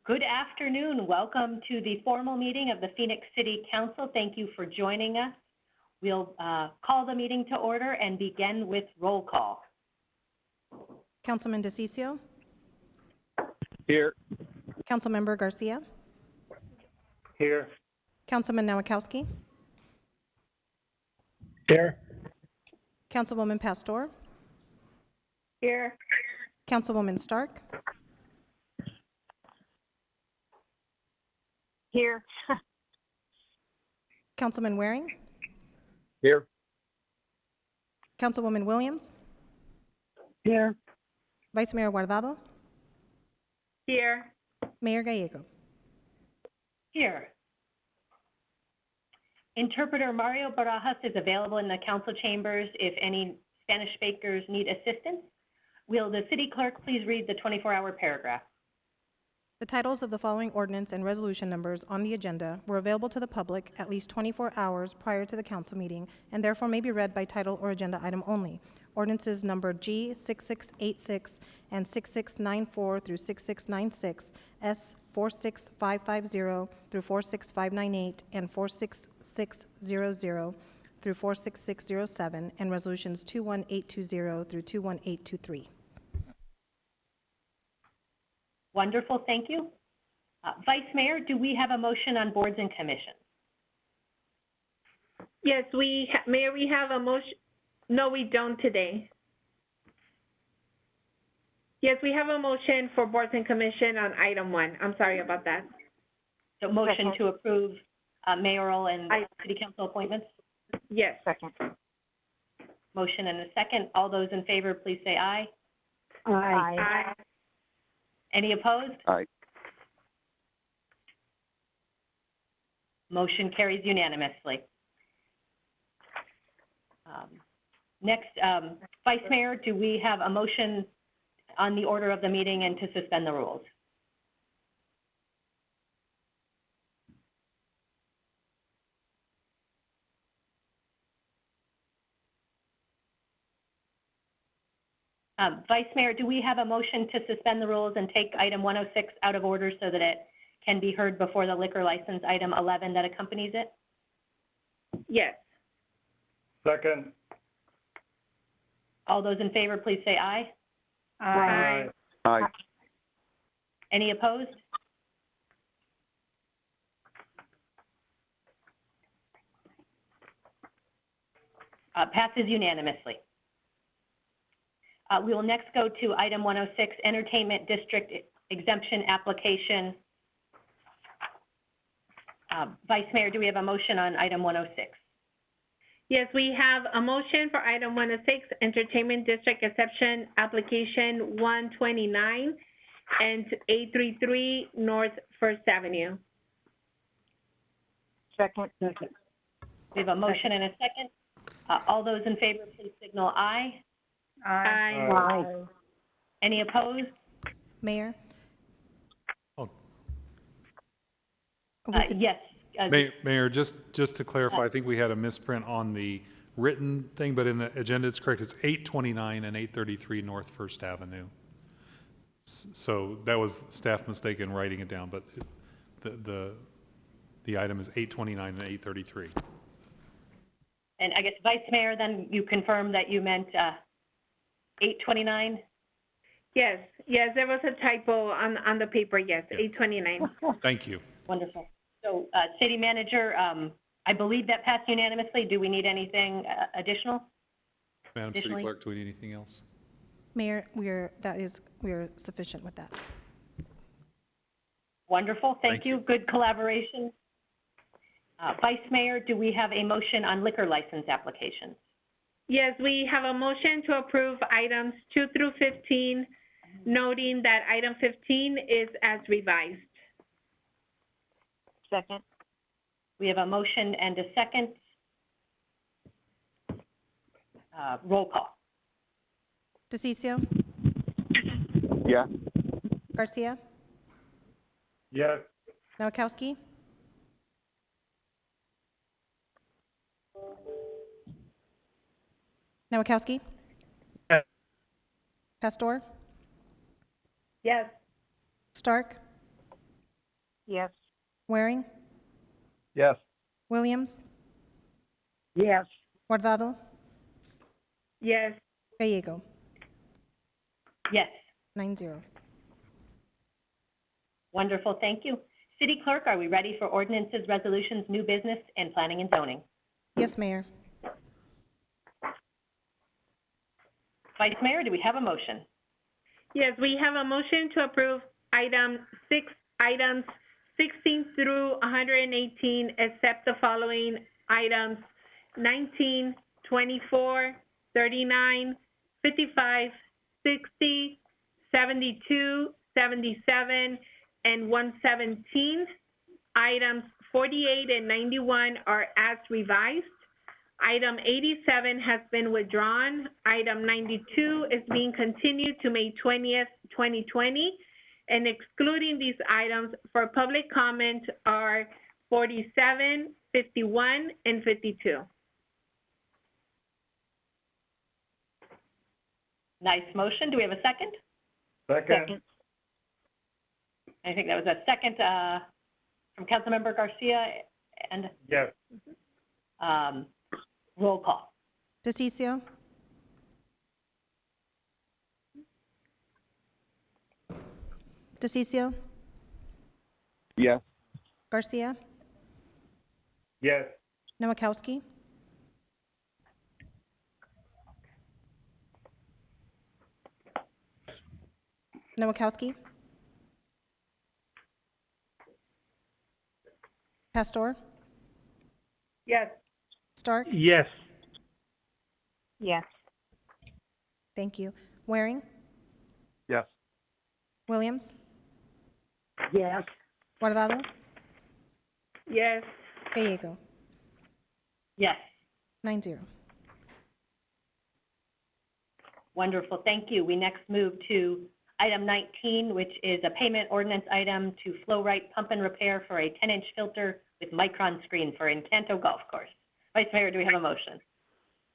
Good afternoon. Welcome to the formal meeting of the Phoenix City Council. Thank you for joining us. We'll call the meeting to order and begin with roll call. Councilman DeCiccio? Here. Councilmember Garcia? Here. Councilman Nowakowski? Here. Councilwoman Pastor? Here. Councilwoman Stark? Here. Councilman Waring? Here. Councilwoman Williams? Here. Vice Mayor Guardado? Here. Mayor Gallego? Here. Interpreter Mario Barajas is available in the council chambers if any Spanish speakers need assistance. Will the city clerk please read the 24-hour paragraph? The titles of the following ordinance and resolution numbers on the agenda were available to the public at least 24 hours prior to the council meeting and therefore may be read by title or agenda item only. Ordinances number G 6686 and 6694 through 6696, S 46550 through 46598, and 46600 through 46607, and resolutions 21820 through 21823. Wonderful, thank you. Vice Mayor, do we have a motion on boards and commissions? Yes, Mayor, we have a motion. No, we don't today. Yes, we have a motion for boards and commission on item 1. I'm sorry about that. So motion to approve mayoral and city council appointments? Yes. Second. Motion and a second. All those in favor, please say aye. Aye. Aye. Any opposed? Aye. Motion carries unanimously. Next, Vice Mayor, do we have a motion on the order of the meeting and to suspend the rules? Vice Mayor, do we have a motion to suspend the rules and take item 106 out of order so that it can be heard before the liquor license item 11 that accompanies it? Yes. Second. All those in favor, please say aye. Aye. Aye. Any opposed? Passes unanimously. We will next go to item 106, Entertainment District Exemption Application. Vice Mayor, do we have a motion on item 106? Yes, we have a motion for item 106, Entertainment District Exception Application 129 and 833 North First Avenue. Second. We have a motion and a second. All those in favor, please signal aye. Aye. Aye. Any opposed? Mayor? Oh. Yes. Mayor, just to clarify, I think we had a misprint on the written thing, but in the agenda, it's correct. It's 829 and 833 North First Avenue. So that was staff mistake in writing it down, but the item is 829 and 833. And I guess Vice Mayor, then you confirm that you meant 829? Yes, there was a typo on the paper, yes, 829. Thank you. Wonderful. So, City Manager, I believe that passed unanimously. Do we need anything additional? Madam City Clerk, do we need anything else? Mayor, we are sufficient with that. Wonderful. Thank Thank you. you. Good collaboration. Vice Mayor, do we have a motion on liquor license applications? Yes, we have a motion to approve items 2 through 15, noting that item 15 is as revised. Second. We have a motion and a second. Roll call. DeCiccio? Yeah. Garcia? Yes. Nowakowski? Nowakowski? Yes. Pastor? Yes. Stark? Yes. Waring, Yes. Williams, Yes. Guardado, Yes. Gallego. Yes. 9-0. Wonderful, thank you. City Clerk, are we ready for ordinances, resolutions, new business, and planning and zoning? Yes, Mayor. Vice Mayor, do we have a motion? Yes, we have a motion to approve items 16 through 118, except the following items: 19, 24, 39, 55, 60, 72, 77, and 117. Items 48 and 91 are as revised. Item 87 has been withdrawn. Item 92 is being continued to May 20th, 2020. And excluding these items for public comment are 47, 51, and 52. Nice motion. Do we have a second? Second. I think that was a second from Councilmember Garcia and Yes. roll call. DeCiccio, DeCiccio, Yes. Garcia, Yes. Nowakowski, Nowakowski, Pastor, Yes. Stark. Yes. Yes. Thank you. Waring, Yes. Williams, Yes. Guardado, Yes. Gallego. Yes. 9-0. Wonderful, thank you. We next move to item 19, which is a payment ordinance item to Flow Right Pump and Repair for a 10-inch filter with micron screen for Encanto Golf Course. Vice Mayor, do we have a motion?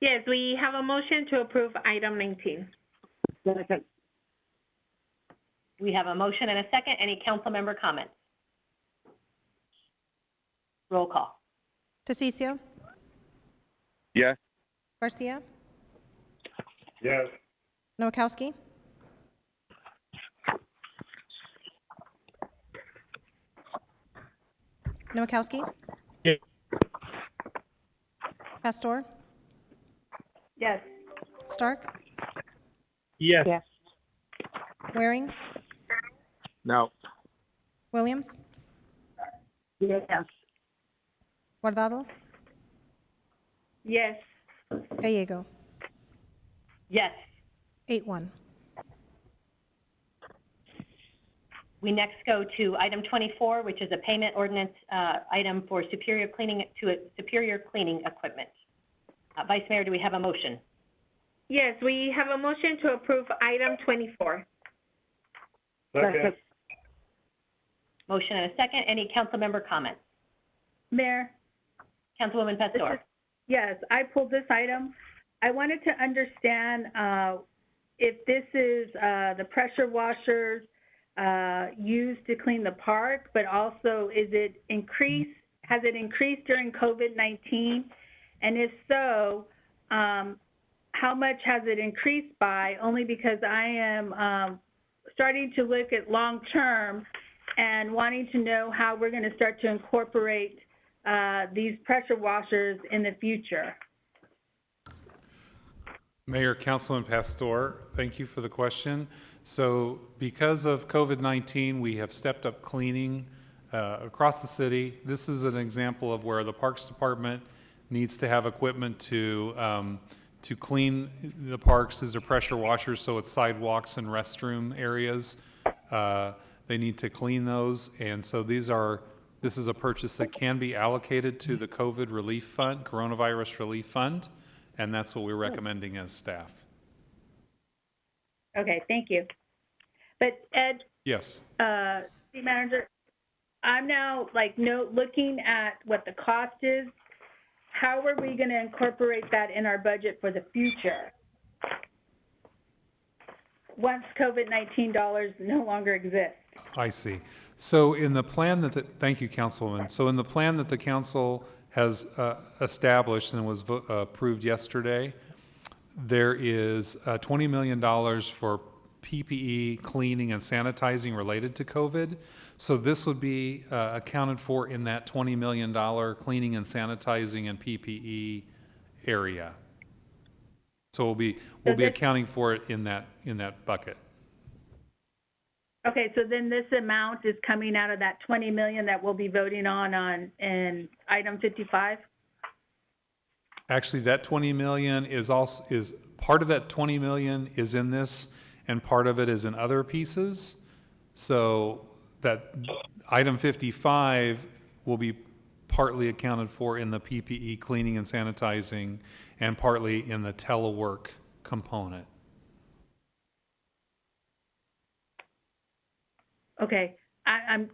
Yes, we have a motion to approve item 19. Second. We have a motion and a second. Any council member comments? Roll call. DeCiccio, Yes. Garcia, Yes. Nowakowski, Nowakowski, Yes. Pastor, Yes. Stark, Yes. Yes. Waring, No. Williams, Yes. Guardado, Yes. Gallego. Yes. 8-1. We next go to item 24, which is a payment ordinance item for superior cleaning equipment. Vice Mayor, do we have a motion? Yes, we have a motion to approve item 24. Second. Motion and a second. Any council member comments? Mayor, Councilwoman Pastor. yes, I pulled this item. I wanted to understand if this is the pressure washers used to clean the park, but also has it increased during COVID-19? And if so, how much has it increased by? Only because I am starting to look at long-term and wanting to know how we're going to start to incorporate these pressure washers in the future. Mayor, Councilman Pastor, thank you for the question. So because of COVID-19, we have stepped up cleaning across the city. This is an example of where the Parks Department needs to have equipment to clean the parks. These are pressure washers, so it's sidewalks and restroom areas. They need to clean those, and so this is a purchase that can be allocated to the COVID relief fund, coronavirus relief fund, and that's what we're recommending as staff. Okay, thank you. But Ed, Yes. City Manager, I'm now looking at what the cost is. How are we going to incorporate that in our budget for the future? Once COVID-19 dollars no longer exist. I see. So in the plan thank you, Councilwoman. So in the plan that the council has established and was approved yesterday, there is $20 million for PPE cleaning and sanitizing related to COVID. So this would be accounted for in that $20 million cleaning and sanitizing and PPE area. So we'll be accounting for it in that bucket. Okay, so then this amount is coming out of that 20 million that we'll be voting on in item 55? Actually, that 20 million is part of that 20 million is in this, and part of it is in other pieces. So that item 55 will be partly accounted for in the PPE cleaning and sanitizing, and partly in the telework component. Okay, I'm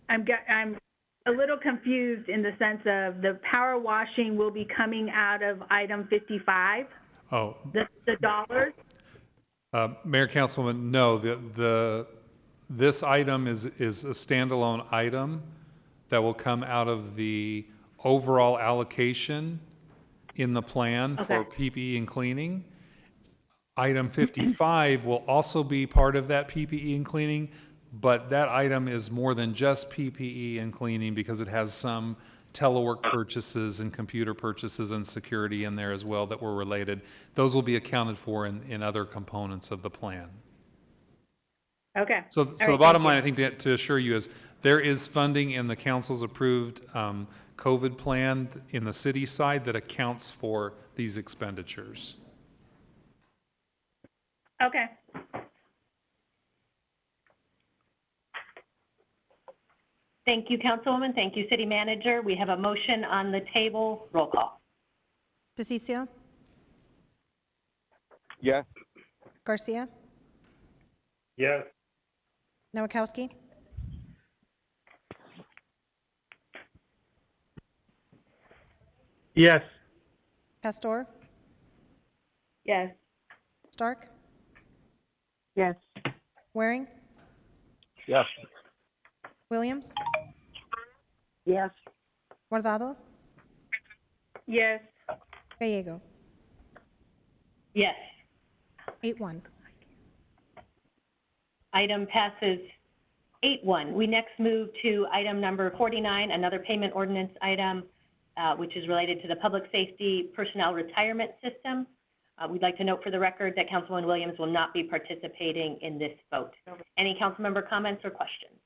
a little confused in the sense of the power washing will be coming out of item 55. Oh, The dollars. Mayor, Councilwoman, no, this item is a standalone item that will come out of the overall allocation in the plan for PPE and cleaning. Item 55 will also be part of that PPE and cleaning, but that item is more than just PPE and cleaning because it has some telework purchases and computer purchases and security in there as well that were related. Those will be accounted for in other components of the plan. Okay. So the bottom line, I think, to assure you is there is funding in the council's approved COVID plan in the city side that accounts for these expenditures. Okay. Thank you, Councilwoman. Thank you, City Manager. We have a motion on the table. Roll call. DeCiccio? Yes. Garcia? Yes. Nowakowski? Yes. Pastor? Yes. Stark? Yes. Waring? Yes. Williams? Yes. Guardado? Yes. Gallego? Yes. 8-1. Item passes 8-1. We next move to item number 49, another payment ordinance item, which is related to the Public Safety Personnel Retirement System. We'd like to note for the record that Councilwoman Williams will not be participating in this vote. Any council member comments or questions?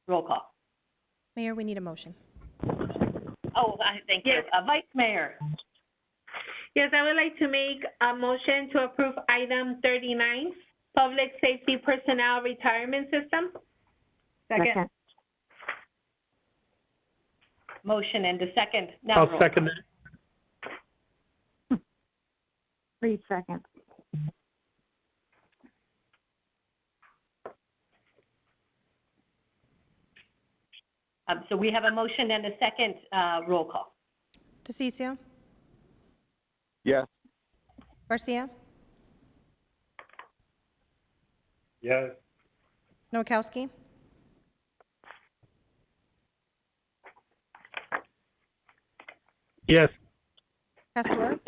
Roll call. Mayor, we need a motion. Oh, thank you. Vice Mayor. Yes, I would like to make a motion to approve item 39, Public Safety Personnel Retirement System. Second. Motion and a second. Now I'll roll. second it. Please second. So we have a motion and a second. Roll call. DeCiccio? Yes. Garcia? Yes. Nowakowski? Yes. Pastor?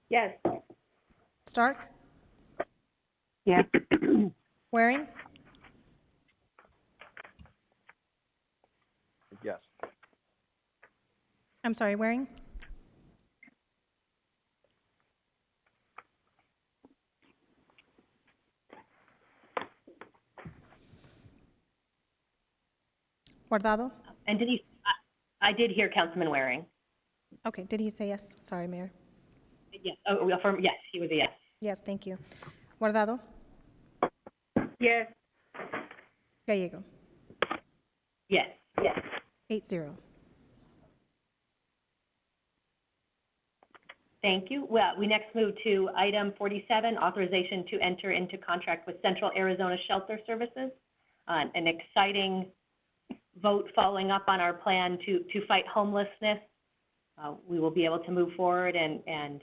Yes. Stark? Yes. Waring? Yes. I'm sorry, Waring? Guardado? And did he? I did hear Councilman Waring. Okay, did he say yes? Sorry, Mayor. Yes. Oh, yes, he was a yes. Yes, thank you. Guardado? Yes. Gallego? Yes. Yes. 8-0. Thank you. Well, we next move to item 47, authorization to enter into contract with Central Arizona Shelter Services. An exciting vote following up on our plan to fight homelessness. We will be able to move forward and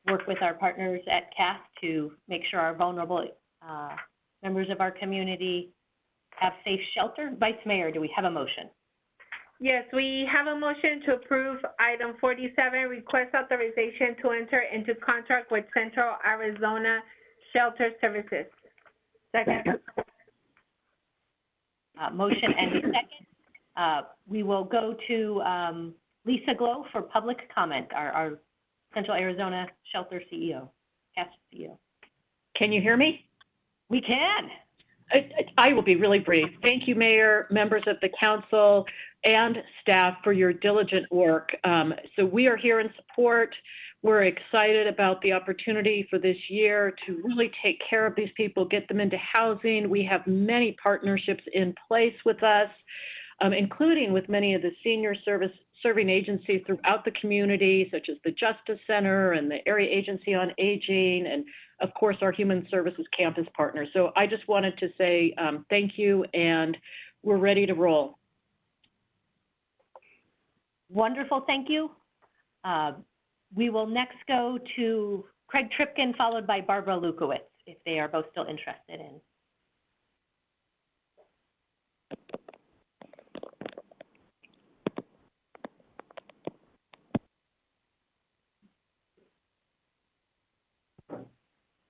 work with our partners at CAST to make sure our vulnerable members of our community have safe shelter. Vice Mayor, do we have a motion? Yes, we have a motion to approve item 47, request authorization to enter into contract with Central Arizona Shelter Services. Second. Motion and a second. We will go to Lisa Glow for public comment, our Central Arizona Shelter CEO, CAST CEO. Can you hear me? We can. I will be really brief. Thank you, Mayor, members of the council, and staff for your diligent work. So we are here in support. We're excited about the opportunity for this year to really take care of these people, get them into housing. We have many partnerships in place with us, including with many of the senior serving agencies throughout the community, such as the Justice Center and the Area Agency on Aging, and of course, our Human Services Campus partners. So I just wanted to say thank you, and we're ready to roll. Wonderful, thank you. We will next go to Craig Tripkin, followed by Barbara Lukowitz, if they are both still interested in.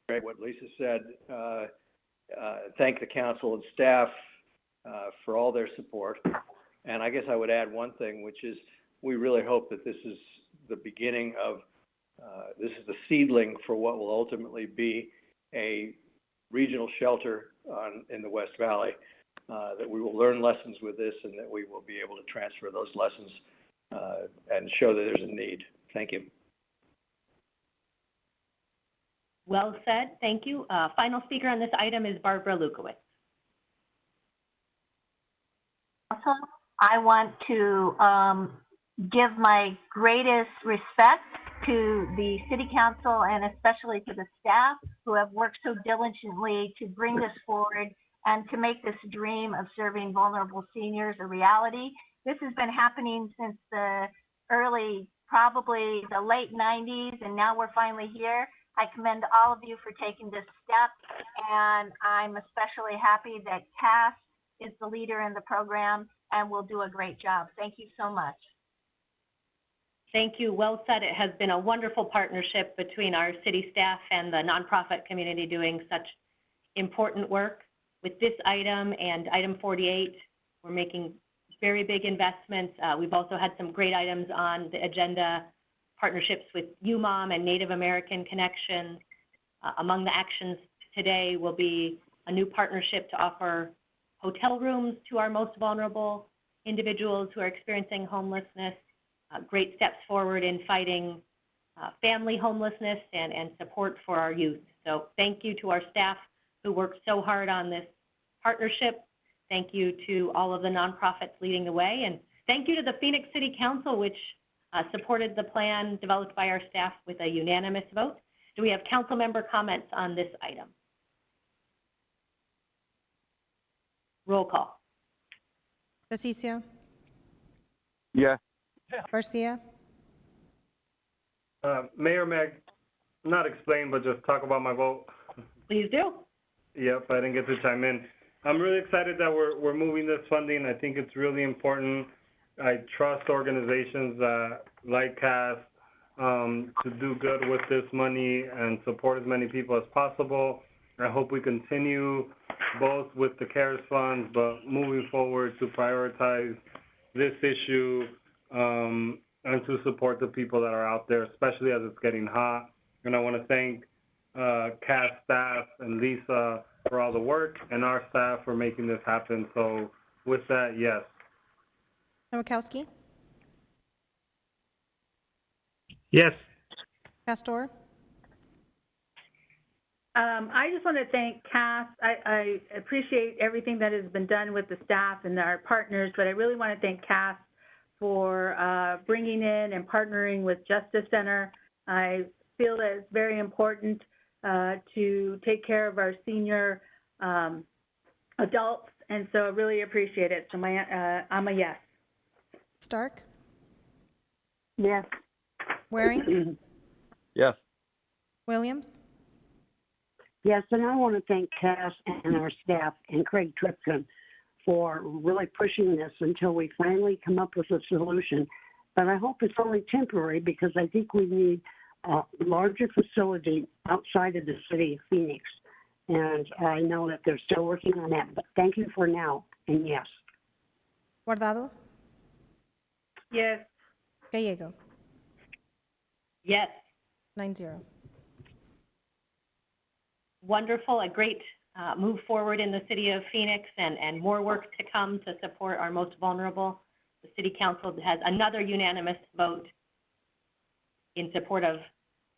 Great, what Lisa said. Thank the council and staff for all their support. And I guess I would add one thing, which is we really hope that this is the beginning of, this is the seedling for what will ultimately be a regional shelter in the West Valley, that we will learn lessons with this and that we will be able to transfer those lessons and show that there's a need. Thank you. Well said, thank you. Final speaker on this item is Barbara Lukowitz. Also, I want to give my greatest respect to the City Council and especially to the staff who have worked so diligently to bring this forward and to make this dream of serving vulnerable seniors a reality. This has been happening since the probably the late 90s, and now we're finally here. I commend all of you for taking this step, and I'm especially happy that Cass is the leader in the program and will do a great job. Thank you so much. Thank you, well said. It has been a wonderful partnership between our city staff and the nonprofit community doing such important work. With this item and item 48, we're making very big investments. We've also had some great items on the agenda, partnerships with UMOM and Native American Connection. Among the actions today will be a new partnership to offer hotel rooms to our most vulnerable individuals who are experiencing homelessness. Great steps forward in fighting family homelessness and support for our youth. So thank you to our staff who worked so hard on this partnership. Thank you to all of the nonprofits leading the way. And thank you to the Phoenix City Council, which supported the plan developed by our staff with a unanimous vote. Do we have council member comments on this item? Roll call. Dicicio, Yes. Garcia, Mayor, not explain, but just talk about my vote. Please do. Yep, I didn't get to chime in. I'm really excited that we're moving this funding. I think it's really important. I trust organizations like CAS to do good with this money and support as many people as possible. I hope we continue both with the CARES funds, but moving forward to prioritize this issue and to support the people that are out there, especially as it's getting hot. And I want to thank CAS staff and Lisa for all the work and our staff for making this happen. So with that, yes. Nowakowski, Yes. Pastor, I just want to thank Cass. I appreciate everything that has been done with the staff and our partners, but I really want to thank Cass for bringing in and partnering with Justice Center. I feel that it's very important to take care of our senior adults, and so I really appreciate it. So I'm a yes. Stark, Yes. Waring, Yes. Williams, Yes, and I want to thank Cass and our staff and Craig Tripkin for really pushing this until we finally come up with a solution. But I hope it's only temporary because I think we need a larger facility outside of the city of Phoenix. And I know that they're still working on that, but thank you for now, and yes. Guardado. Yes. Gallego. Yes. 9-0. Wonderful, a great move forward in the city of Phoenix, and more work to come to support our most vulnerable. The city council has another unanimous vote in support of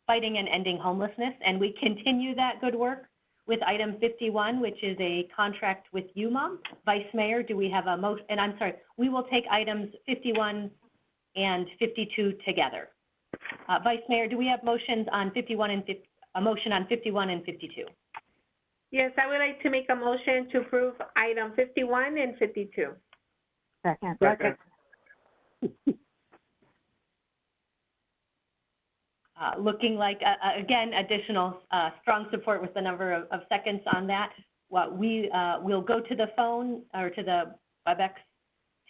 fighting and ending homelessness, and we continue that good work with item 51, which is a contract with UMOM. Vice Mayor, do we have a motion? And I'm sorry, we will take items 51 and 52 together. Vice Mayor, do we have motions on 51 and a motion on 51 and 52? Yes, I would like to make a motion to approve item 51 and 52. Second. Looking like, again, additional strong support with the number of seconds on that. We'll go to the phone or to the WebEx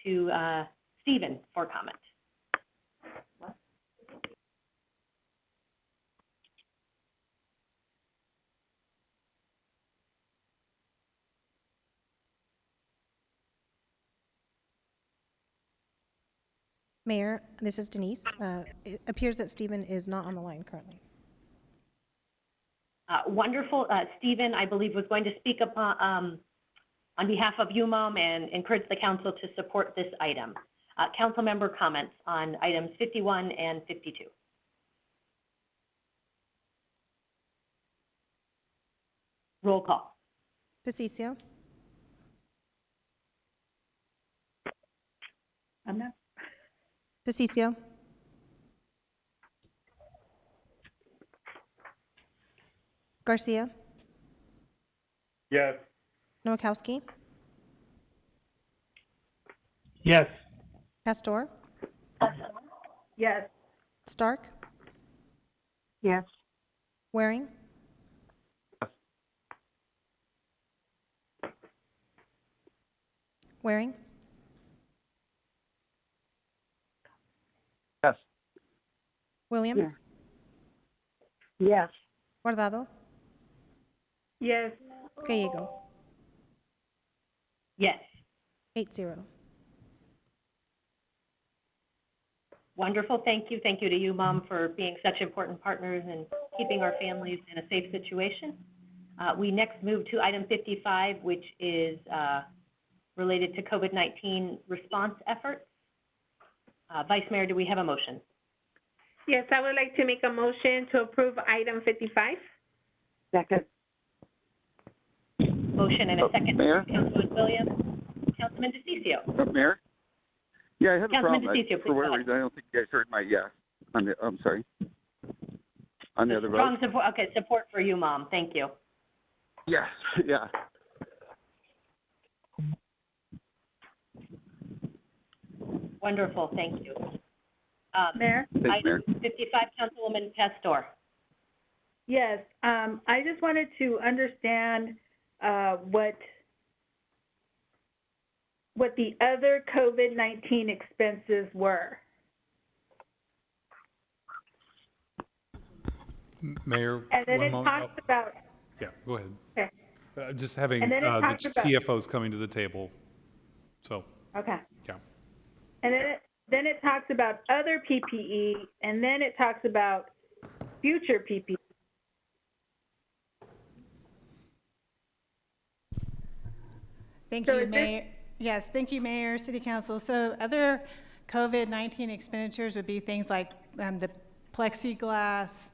to Stephen for comment. Mayor, this is Denise. It appears that Stephen is not on the line currently. Wonderful. Stephen, I believe, was going to speak upon, on behalf of UMOM and encourage the council to support this item. Council member comments on items 51 and 52. Roll call. DeCiccio. I'm not. DeCiccio. Garcia. Yes. Nowakowski. Yes. Pastor. Yes. Stark. Yes. Waring. Waring. Yes. Williams. Yes. Guardado. Yes. Gallego. Yes. 8-0. Wonderful. Thank you. Thank you to you, Mom, for being such important partners and keeping our families in a safe situation. We next move to item 55, which is related to COVID-19 response efforts. Vice Mayor, do we have a motion? Yes, I would like to make a motion to approve item 55. Second. Motion and a second. Mayor? Councilman Williams. Councilman DeCiccio. Mayor? Yeah, I have a Councilman problem. DeCiccio, please For whatever go ahead. reason, I don't think you guys heard my yes. I'm sorry. On the other Strong vote? support. Okay, support for you, Mom. Thank you. Yes, yeah. Wonderful. Thank you. Mayor? Thanks, Mayor. Item 55, Councilwoman Pastor. Yes. I just wanted to understand what the other COVID-19 expenses were. Mayor, And then one it moment. talks about, Yeah, go ahead. okay, Just having And then it the talks about- CFOs coming to the table. So, okay. yeah. And then it talks about other PPE, and then it talks about future PPE. Thank So you, is this- Mayor. Yes, thank you, Mayor, City Council. So other COVID-19 expenditures would be things like the plexiglass,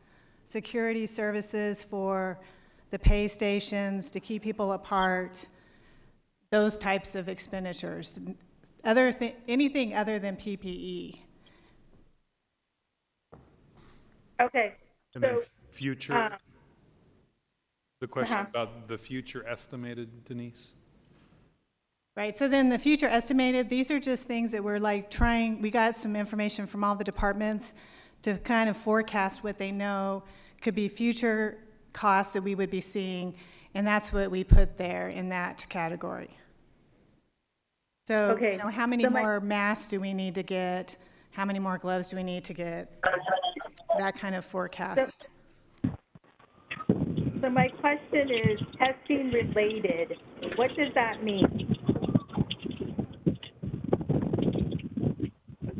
security services for the pay stations to keep people apart, those types of expenditures. Anything other than PPE. Okay. And then So, future, the question uh-huh. about the future estimated, Denise? Right, so then the future estimated, these are just things that we're like we got some information from all the departments to kind of forecast what they know could be future costs that we would be seeing, and that's what we put there in that category. So, Okay, you know, how many so more masks do we need to get? How many more gloves do we need to get? That kind of forecast. So my question is testing related. What does that mean?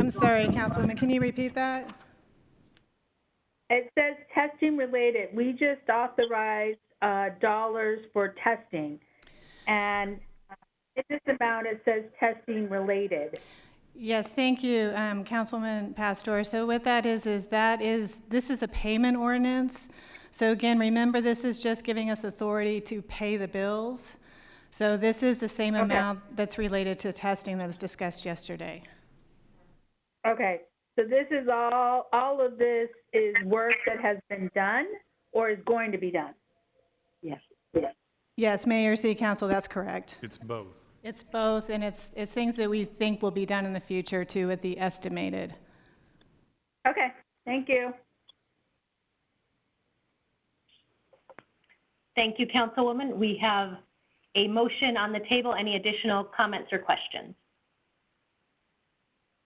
I'm sorry, Councilwoman, can you repeat that? It says testing related. We just authorized dollars for testing. And in this amount, it says testing related. Yes, thank you, Councilwoman Pastor. So what that is this is a payment ordinance. So again, remember, this is just giving us authority to pay the bills. So this is the same amount that's related to testing that was discussed yesterday. Okay, so this is all of this is work that has been done or is going to be done? Yes. Yes, Mayor, City Council, that's correct. It's both. It's both, and it's things that we think will be done in the future too, with the estimated. Okay, thank you. Thank you, Councilwoman. We have a motion on the table. Any additional comments or questions?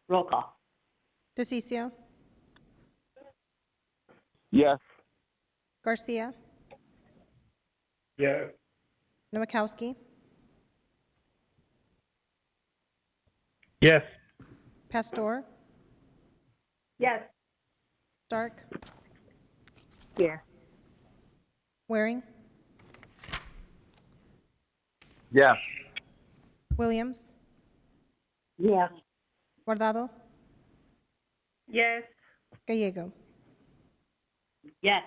Roll call. DeCiccio, Yes. Garcia, Yes. Nowakowski, Yes. Pastor, Yes. Stark, Yes. Waring, Yes. Williams, Yes. Guardado, Yes. Gallego, Yes.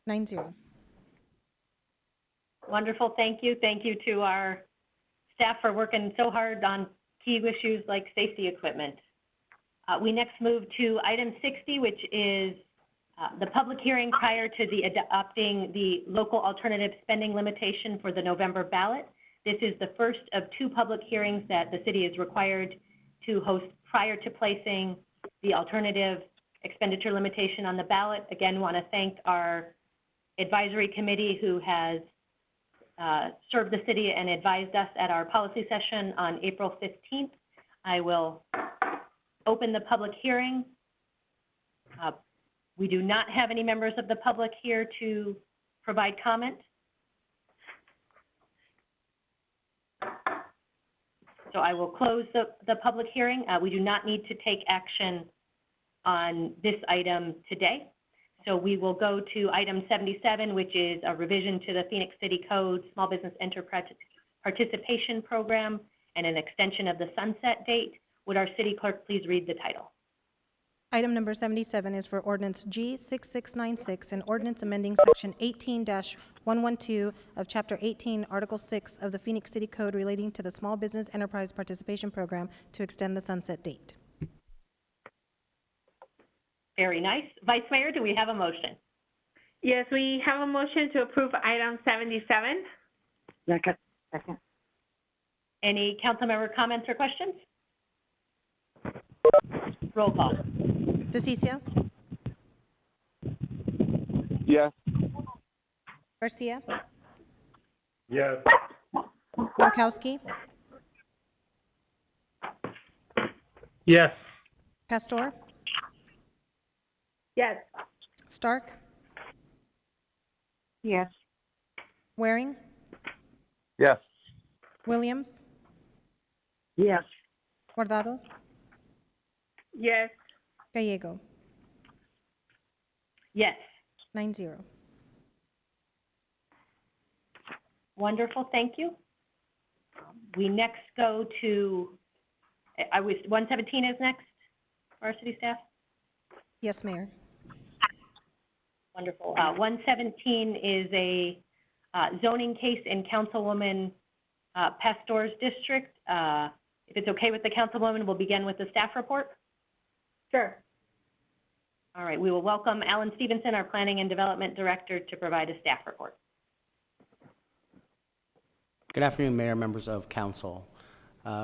9-0. Wonderful. Thank you. Thank you to our staff for working so hard on key issues like safety equipment. We next move to item 60, which is the public hearing prior to the adopting the local alternative spending limitation for the November ballot. This is the first of 2 public hearings that the city is required to host prior to placing the alternative expenditure limitation on the ballot. Again, want to thank our advisory committee who has served the city and advised us at our policy session on April 15th. I will open the public hearing. We do not have any members of the public here to provide comment. So I will close the public hearing. We do not need to take action on this item today. So we will go to item 77, which is a revision to the Phoenix City Code Small Business Enterprise Participation Program and an extension of the sunset date. Would our city clerk please read the title? Item number 77 is for ordinance G6696, an ordinance amending section 18-112 of chapter 18, article 6 of the Phoenix City Code relating to the Small Business Enterprise Participation Program to extend the sunset date. Very nice. Vice Mayor, do we have a motion? Yes, we have a motion to approve item 77. Second. Any council member comments or questions? Roll call. DeCiccio, Yes. Garcia, Yes. Nowakowski, Yes. Pastor, Yes. Stark, Yes. Waring, Yes. Williams, Yes. Guardado, Yes. Gallego, Yes. 9-0. Wonderful, thank you. We next go to, 117 is next for our city staff? Yes, Mayor. Wonderful. 117 is a zoning case in Councilwoman Pastor's district. If it's okay with the Councilwoman, we'll begin with the staff report. Sure. All right, we will welcome Alan Stevenson, our Planning and Development Director, to provide a staff report. Good afternoon, Mayor, members of Council.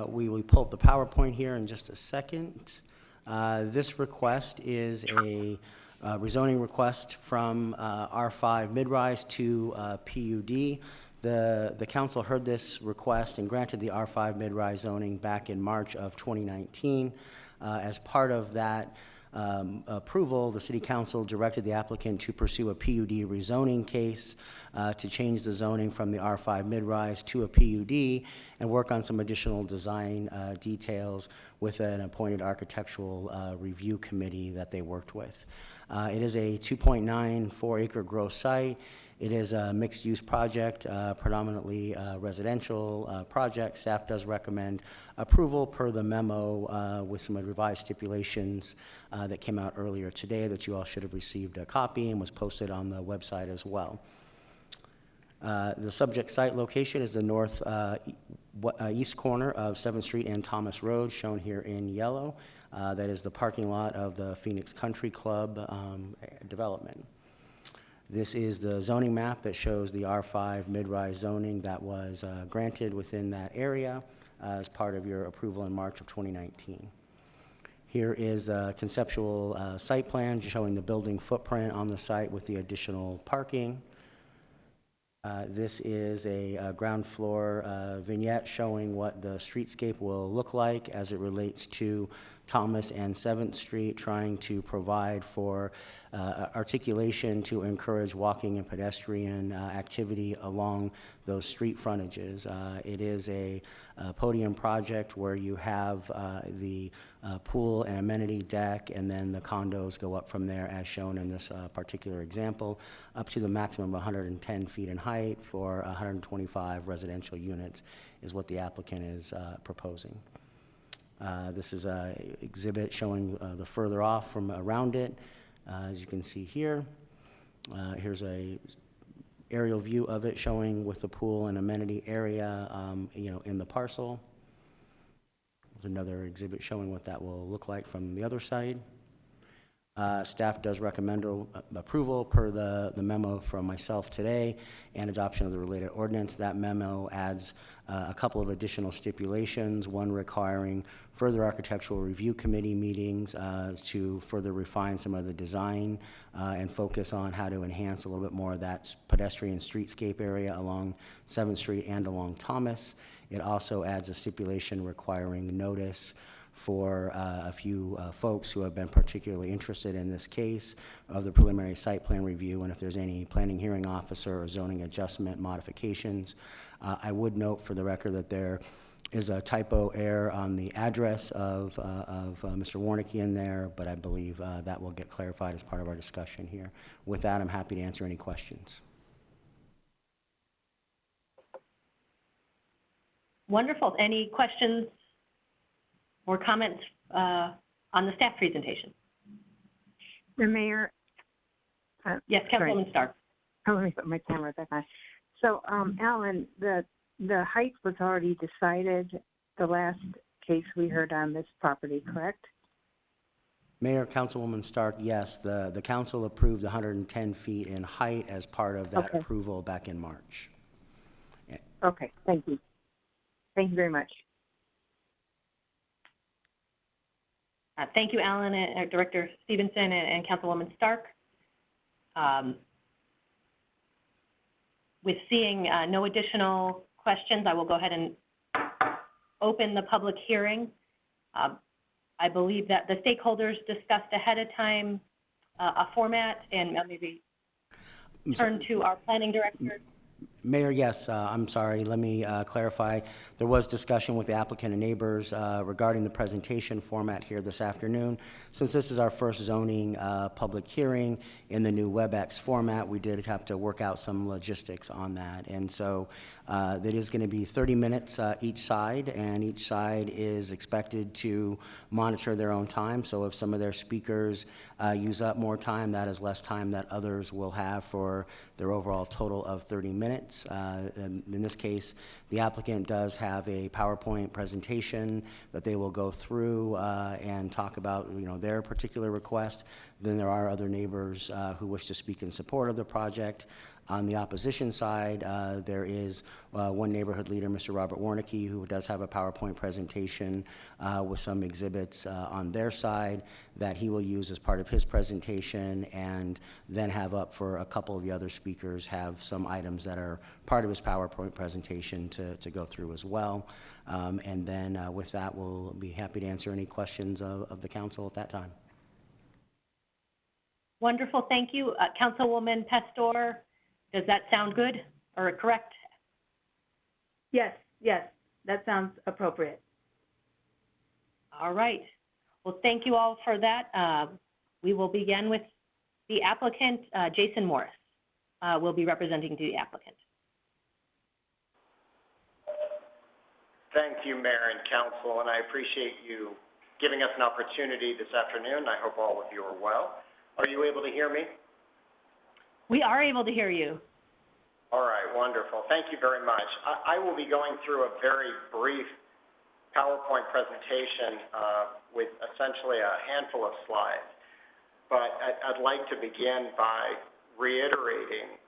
We will pull up the PowerPoint here in just a second. This request is a rezoning request from R5 mid-rise to PUD. The council heard this request and granted the R5 mid-rise zoning back in March of 2019. As part of that approval, the city council directed the applicant to pursue a PUD rezoning case to change the zoning from the R5 mid-rise to a PUD and work on some additional design details with an appointed architectural review committee that they worked with. It is a 2.94 acre gross site. It is a mixed-use project, predominantly residential project. Staff does recommend approval per the memo with some revised stipulations that came out earlier today that you all should have received a copy and was posted on the website as well. The subject site location is the north east corner of 7th Street and Thomas Road, shown here in yellow. That is the parking lot of the Phoenix Country Club development. This is the zoning map that shows the R5 mid-rise zoning that was granted within that area as part of your approval in March of 2019. Here is a conceptual site plan showing the building footprint on the site with the additional parking. This is a ground floor vignette showing what the streetscape will look like as it relates to Thomas and 7th Street, trying to provide for articulation to encourage walking and pedestrian activity along those street frontages. It is a podium project where you have the pool and amenity deck, and then the condos go up from there as shown in this particular example, up to the maximum of 110 feet in height for 125 residential units is what the applicant is proposing. This is an exhibit showing the further off from around it. As you can see here, here's a aerial view of it showing with the pool and amenity area, in the parcel. There's another exhibit showing what that will look like from the other side. Staff does recommend approval per the memo from myself today and adoption of the related ordinance. That memo adds a couple of additional stipulations, one requiring further architectural review committee meetings to further refine some of the design and focus on how to enhance a little bit more of that pedestrian streetscape area along 7th Street and along Thomas. It also adds a stipulation requiring notice for a few folks who have been particularly interested in this case of the preliminary site plan review, and if there's any planning hearing officer or zoning adjustment modifications. I would note for the record that there is a typo error on the address of Mr. Warnicki in there, but I believe that will get clarified as part of our discussion here. With that, I'm happy to answer any questions. Wonderful. Any questions or comments on the staff presentation? The mayor. Yes, Councilwoman Stark. Oh, let me put my camera back on. So, Alan, the height was already decided the last case we heard on this property, correct? Mayor, Councilwoman Stark, yes, the council approved 110 feet in height as part of that approval back in March. Okay, thank you. Thank you very much. Thank you, Alan, Director Stevenson, and Councilwoman Stark. With seeing no additional questions, I will go ahead and open the public hearing. I believe that the stakeholders discussed ahead of time a format, and maybe turn to our planning director. Mayor, yes, I'm sorry, let me clarify. There was discussion with the applicant and neighbors regarding the presentation format here this afternoon. Since this is our first zoning public hearing in the new WebEx format, we did have to work out some logistics on that. And so that is going to be 30 minutes each side, and each side is expected to monitor their own time. So if some of their speakers use up more time, that is less time that others will have for their overall total of 30 minutes. In this case, the applicant does have a PowerPoint presentation that they will go through and talk about, their particular request. Then there are other neighbors who wish to speak in support of the project. On the opposition side, there is one neighborhood leader, Mr. Robert Warnicki, who does have a PowerPoint presentation with some exhibits on their side that he will use as part of his presentation, and then have up for a couple of the other speakers have some items that are part of his PowerPoint presentation to go through as well. And then with that, we'll be happy to answer any questions of the council at that time. Wonderful, thank you. Councilwoman Pastor, does that sound good or correct? Yes, that sounds appropriate. All right. Well, thank you all for that. We will begin with the applicant, Jason Morris. Will be representing the applicant. Thank you, Mayor and Council, and I appreciate you giving us an opportunity this afternoon. I hope all of you are well. Are you able to hear me? We are able to hear you. All right, wonderful. Thank you very much. I will be going through a very brief PowerPoint presentation with essentially a handful of slides, but I'd like to begin by reiterating,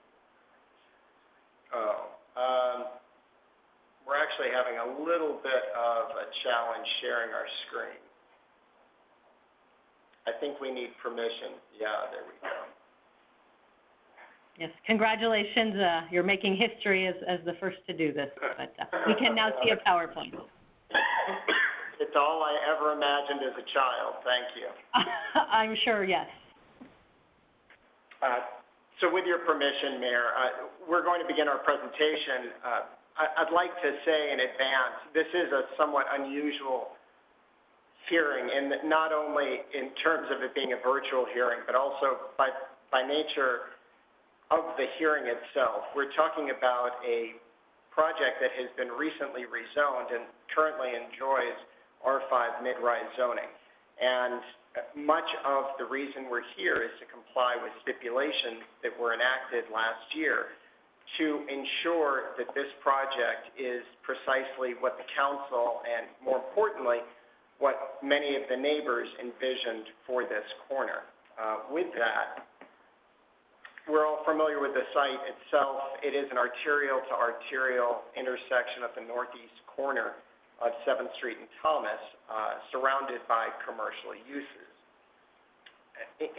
we're actually having a little bit of a challenge sharing our screen. I think we need permission. Yeah, there we go. Yes, congratulations. You're making history as the first to do this, but we can now see a PowerPoint. It's all I ever imagined as a child. Thank you. I'm sure, yes. So with your permission, Mayor, we're going to begin our presentation. I'd like to say in advance, this is a somewhat unusual hearing, and not only in terms of it being a virtual hearing, but also by nature of the hearing itself. We're talking about a project that has been recently rezoned and currently enjoys R5 mid-rise zoning. And much of the reason we're here is to comply with stipulations that were enacted last year to ensure that this project is precisely what the council and, more importantly, what many of the neighbors envisioned for this corner. With that, we're all familiar with the site itself. It is an arterial-to-arterial intersection at the northeast corner of 7th Street and Thomas, surrounded by commercial uses.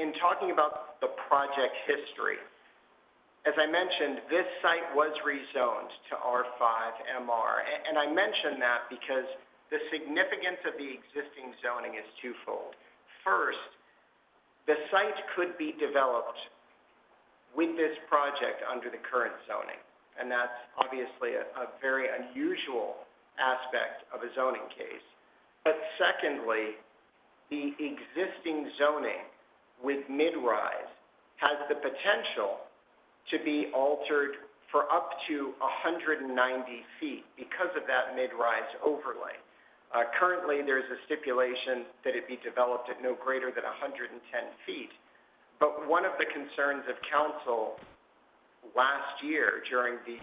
In talking about the project history, as I mentioned, this site was rezoned to R5MR, and I mention that because the significance of the existing zoning is twofold. First, the site could be developed with this project under the current zoning, and that's obviously a very unusual aspect of a zoning case. But secondly, the existing zoning with mid-rise has the potential to be altered for up to 190 feet because of that mid-rise overlay. Currently, there's a stipulation that it be developed at no greater than 110 feet. But one of the concerns of council last year during the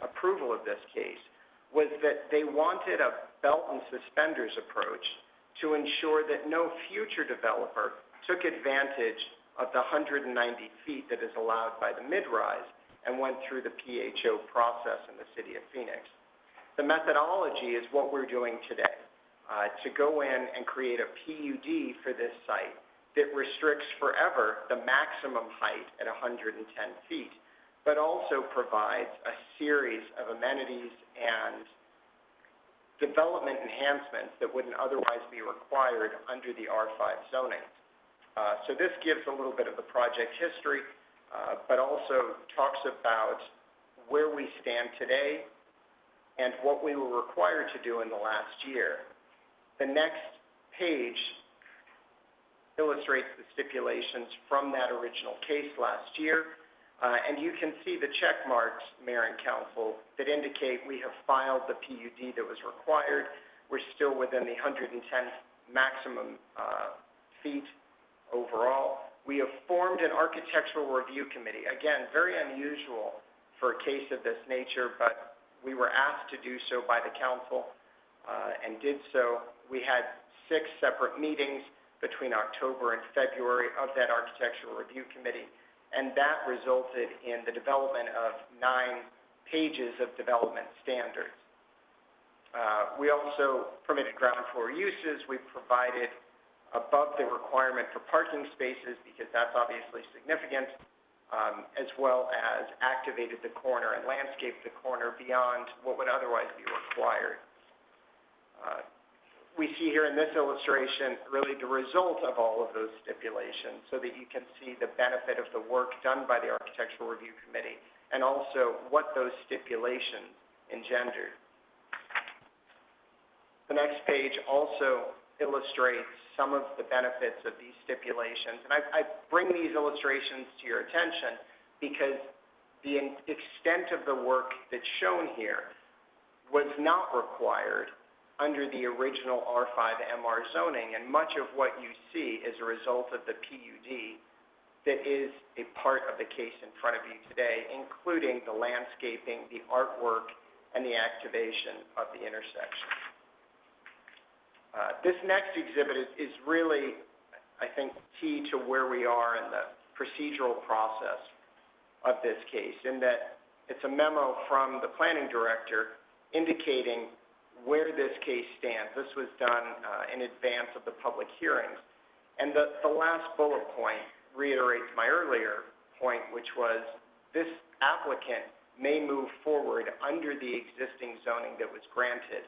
approval of this case was that they wanted a belt and suspenders approach to ensure that no future developer took advantage of the 190 feet that is allowed by the mid-rise and went through the PHO process in the city of Phoenix. The methodology is what we're doing today, to go in and create a PUD for this site that restricts forever the maximum height at 110 feet, but also provides a series of amenities and development enhancements that wouldn't otherwise be required under the R5 zoning. So this gives a little bit of the project history, but also talks about where we stand today and what we were required to do in the last year. The next page illustrates the stipulations from that original case last year, and you can see the check marks, Mayor and Council, that indicate we have filed the PUD that was required. We're still within the 110 maximum feet overall. We have formed an architectural review committee. Again, very unusual for a case of this nature, but we were asked to do so by the council and did so. We had 6 separate meetings between October and February of that architectural review committee, and that resulted in the development of 9 pages of development standards. We also permitted ground floor uses. We provided above the requirement for parking spaces, because that's obviously significant, as well as activated the corner and landscaped the corner beyond what would otherwise be required. We see here in this illustration really the result of all of those stipulations, so that you can see the benefit of the work done by the Architectural Review Committee and also what those stipulations engendered. The next page also illustrates some of the benefits of these stipulations. And I bring these illustrations to your attention because the extent of the work that's shown here was not required under the original R5 MR zoning, and much of what you see is a result of the PUD that is a part of the case in front of you today, including the landscaping, the artwork, and the activation of the intersection. This next exhibit is really, I think, key to where we are in the procedural process of this case, in that it's a memo from the planning director indicating where this case stands. This was done in advance of the public hearings. And the last bullet point reiterates my earlier point, which was this applicant may move forward under the existing zoning that was granted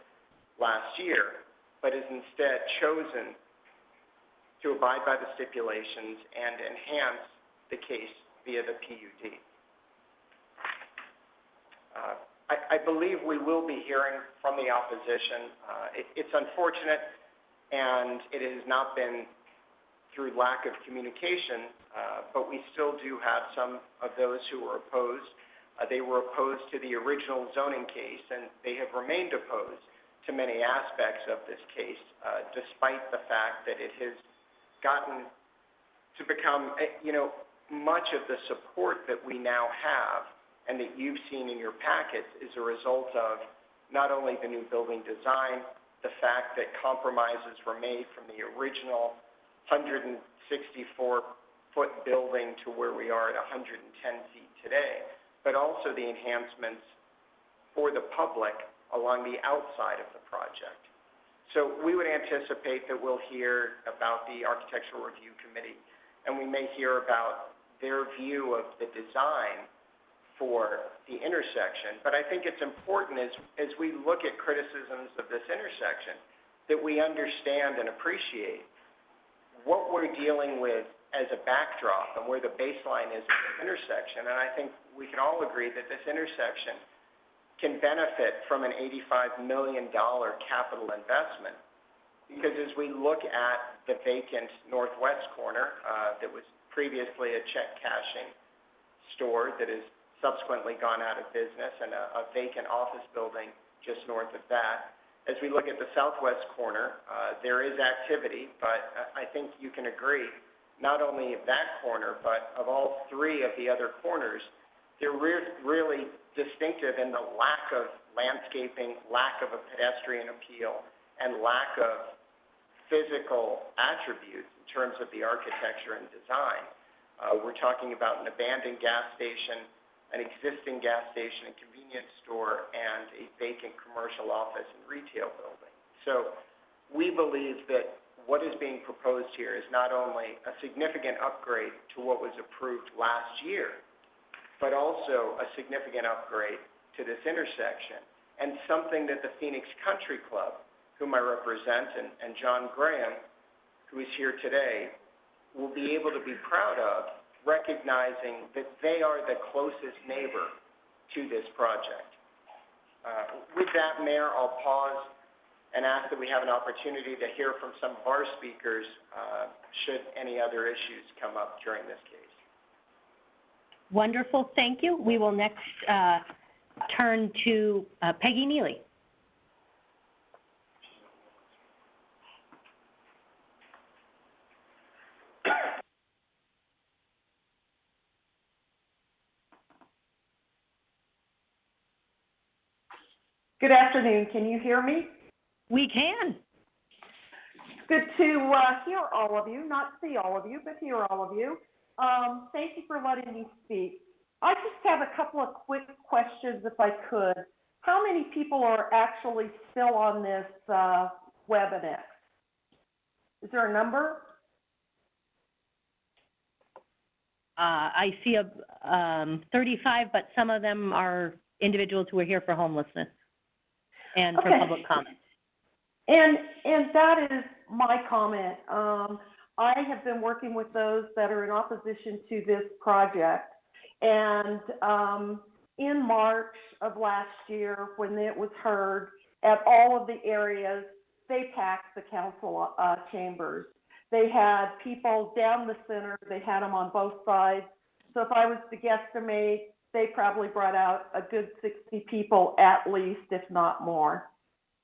last year, but has instead chosen to abide by the stipulations and enhance the case via the PUD. I believe we will be hearing from the opposition. It's unfortunate, and it has not been through lack of communication, but we still do have some of those who were opposed. They were opposed to the original zoning case, and they have remained opposed to many aspects of this case, despite the fact that it has gotten to become, much of the support that we now have and that you've seen in your packets is a result of not only the new building design, the fact that compromises were made from the original 164-foot building to where we are at 110 feet today, but also the enhancements for the public along the outside of the project. So we would anticipate that we'll hear about the Architectural Review Committee, and we may hear about their view of the design for the intersection. But I think it's important as we look at criticisms of this intersection that we understand and appreciate what we're dealing with as a backdrop and where the baseline is of the intersection. And I think we can all agree that this intersection can benefit from an $85 million capital investment, because as we look at the vacant northwest corner that was previously a check cashing store that has subsequently gone out of business, and a vacant office building just north of that. As we look at the southwest corner, there is activity, but I think you can agree, not only of that corner, but of all 3 of the other corners, they're really distinctive in the lack of landscaping, lack of a pedestrian appeal, and lack of physical attributes in terms of the architecture and design. We're talking about an abandoned gas station, an existing gas station and convenience store, and a vacant commercial office and retail building. So we believe that what is being proposed here is not only a significant upgrade to what was approved last year, but also a significant upgrade to this intersection, and something that the Phoenix Country Club, whom I represent, and John Graham, who is here today, will be able to be proud of, recognizing that they are the closest neighbor to this project. With that, Mayor, I'll pause and ask that we have an opportunity to hear from some of our speakers should any other issues come up during this case. Wonderful, thank you. We will next turn to Peggy Neely. Good afternoon. Can you hear me? We can. Good to hear all of you, not see all of you, but hear all of you. Thank you for letting me speak. I just have a couple of quick questions, if I could. How many people are actually still on this webinar? Is there a number? I see 35, but some of them are individuals who are here for homelessness and for Okay. public comment. And that is my comment. I have been working with those that are in opposition to this project. And in March of last year, when it was heard at all of the areas, they packed the council chambers. They had people down the center. They had them on both sides. So if I was to guesstimate, they probably brought out a good 60 people at least, if not more.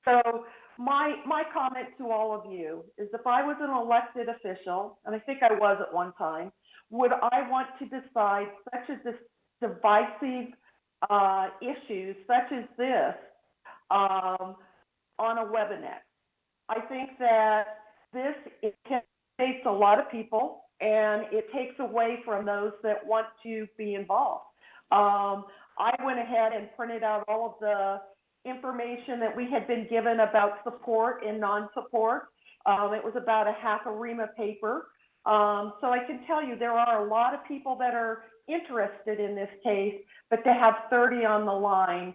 So my comment to all of you is, if I was an elected official, and I think I was at one time, would I want to decide such as divisive issues such as this on a webinar? I think that this takes a lot of people, and it takes away from those that want to be involved. I went ahead and printed out all of the information that we had been given about support and non-support. It was about a half a ream of paper. So I can tell you there are a lot of people that are interested in this case, but to have 30 on the line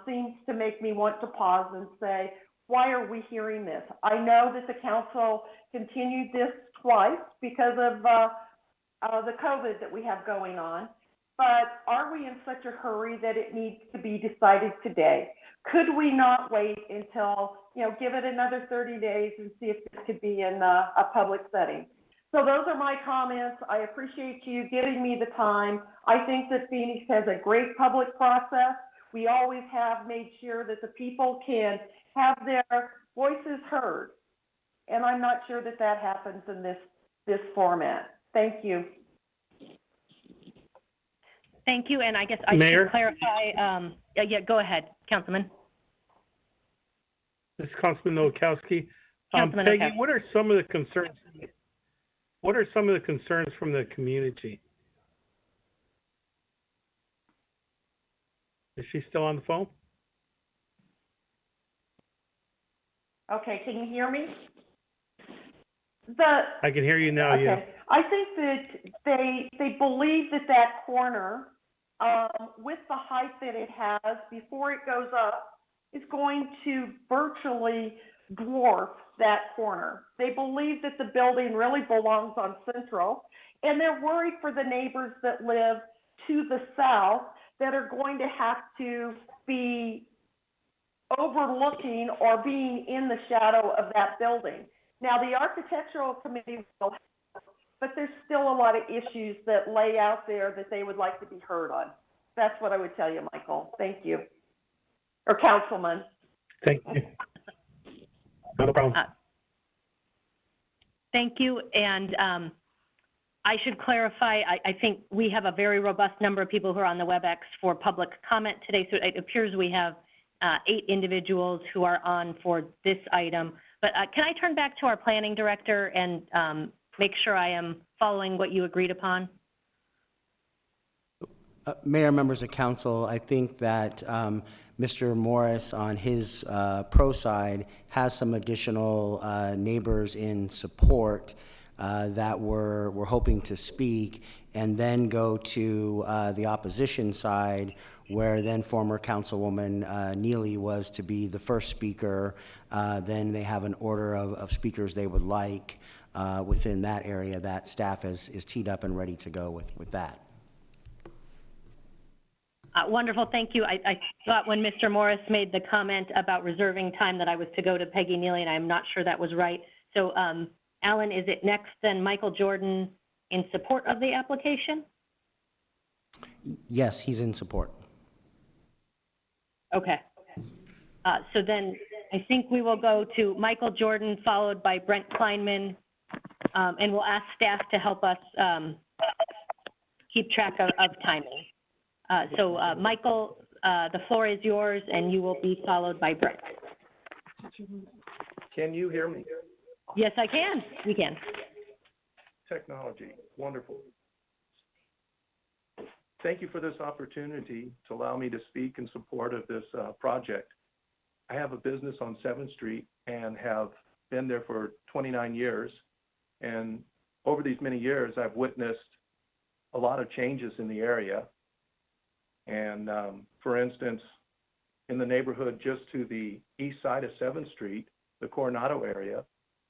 seems to make me want to pause and say, why are we hearing this? I know that the council continued this twice because of the COVID that we have going on, but are we in such a hurry that it needs to be decided today? Could we not wait until, give it another 30 days and see if this could be in a public setting? So those are my comments. I appreciate you giving me the time. I think that Phoenix has a great public process. We always have made sure that the people can have their voices heard. And I'm not sure that that happens in this format. Thank you. Thank you, and I guess I should clarify. Yeah, go ahead, Councilman. This is Councilman Nowakowski. Councilman Peggy, Nowakowski. what are some of the concerns? What are some of the concerns from the community? Is she still on the phone? Okay, can you hear me? I can hear you now, okay. yeah. I think that they believe that corner, with the height that it has before it goes up, is going to virtually dwarf that corner. They believe that the building really belongs on Central, and they're worried for the neighbors that live to the south that are going to have to be overlooking or being in the shadow of that building. Now, the architectural committee will help, but there's still a lot of issues that lay out there that they would like to be heard on. That's what I would tell you, Michael. Thank you. Or Councilman. Thank you. No problem. Thank you, and I should clarify, I think we have a very robust number of people who are on the WebEx for public comment today, so it appears we have 8 individuals who are on for this item. But can I turn back to our planning director and make sure I am following what you agreed upon? Mayor, members of council, I think that Mr. Morris on his pro side has some additional neighbors in support that we're hoping to speak, and then go to the opposition side, where then former Councilwoman Neely was to be the first speaker. Then they have an order of speakers they would like within that area that staff is teed up and ready to go with that. Wonderful, thank you. I thought when Mr. Morris made the comment about reserving time that I was to go to Peggy Neely, and I'm not sure that was right. So, Alan, is it next then Michael Jordan in support of the application? Yes, he's in support. Okay. So then I think we will go to Michael Jordan, followed by Brent Kleinman, and we'll ask staff to help us keep track of timing. So Michael, the floor is yours, and you will be followed by Brent. Can you hear me? Yes, I can. We can. Technology, wonderful. thank you for this opportunity to allow me to speak in support of this project. I have a business on 7th Street and have been there for 29 years. And over these many years, I've witnessed a lot of changes in the area. And for instance, in the neighborhood just to the east side of 7th Street, the Coronado area,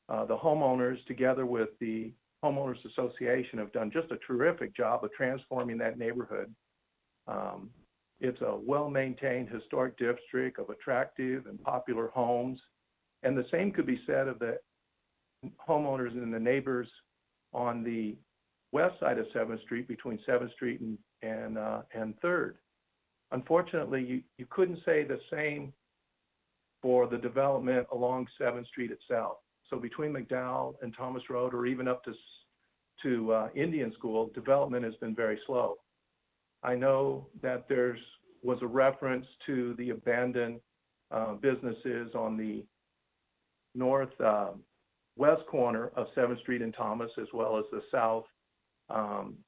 the homeowners together with the Homeowners Association have done just a terrific job of transforming that neighborhood. It's a well-maintained historic district of attractive and popular homes. And the same could be said of the homeowners and the neighbors on the west side of 7th Street between 7th Street and 3rd. Unfortunately, you couldn't say the same for the development along 7th Street itself. So between McDowell and Thomas Road, or even up to Indian School, development has been very slow. I know that was a reference to the abandoned businesses on the northwest corner of 7th Street and Thomas, as well as the south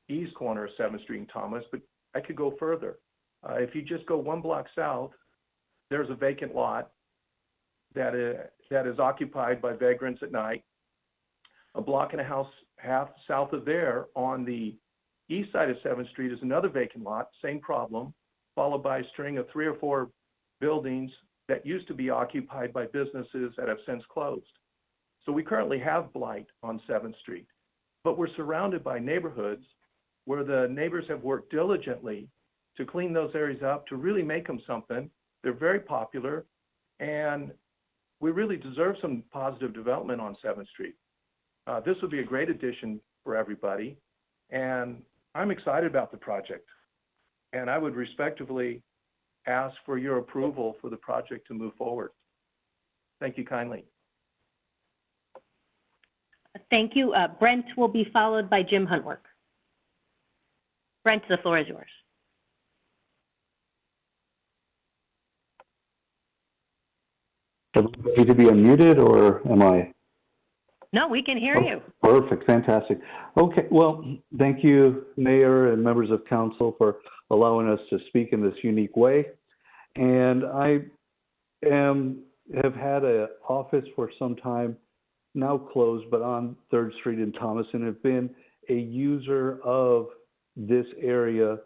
east corner of 7th Street and Thomas, but I could go further. If you just go one block south, there's a vacant lot that is occupied by vagrants at night. A block and a half south of there on the east side of 7th Street is another vacant lot, same problem, followed by a string of 3 or 4 buildings that used to be occupied by businesses that have since closed. So we currently have blight on 7th Street, but we're surrounded by neighborhoods where the neighbors have worked diligently to clean those areas up, to really make them something. They're very popular, and we really deserve some positive development on 7th Street. This would be a great addition for everybody, and I'm excited about the project. And I would respectfully ask for your approval for the project to move forward. Thank you kindly. Thank you. Brent will be followed by Jim Huntwork. Brent, the floor is yours. Am I ready to be unmuted, or am I? No, we can hear you. Perfect, fantastic. Okay, well, thank you, Mayor and members of council, for allowing us to speak in this unique way. And I have had an office for some time, now closed, but on 3rd Street in Thomas, and have been a user of this area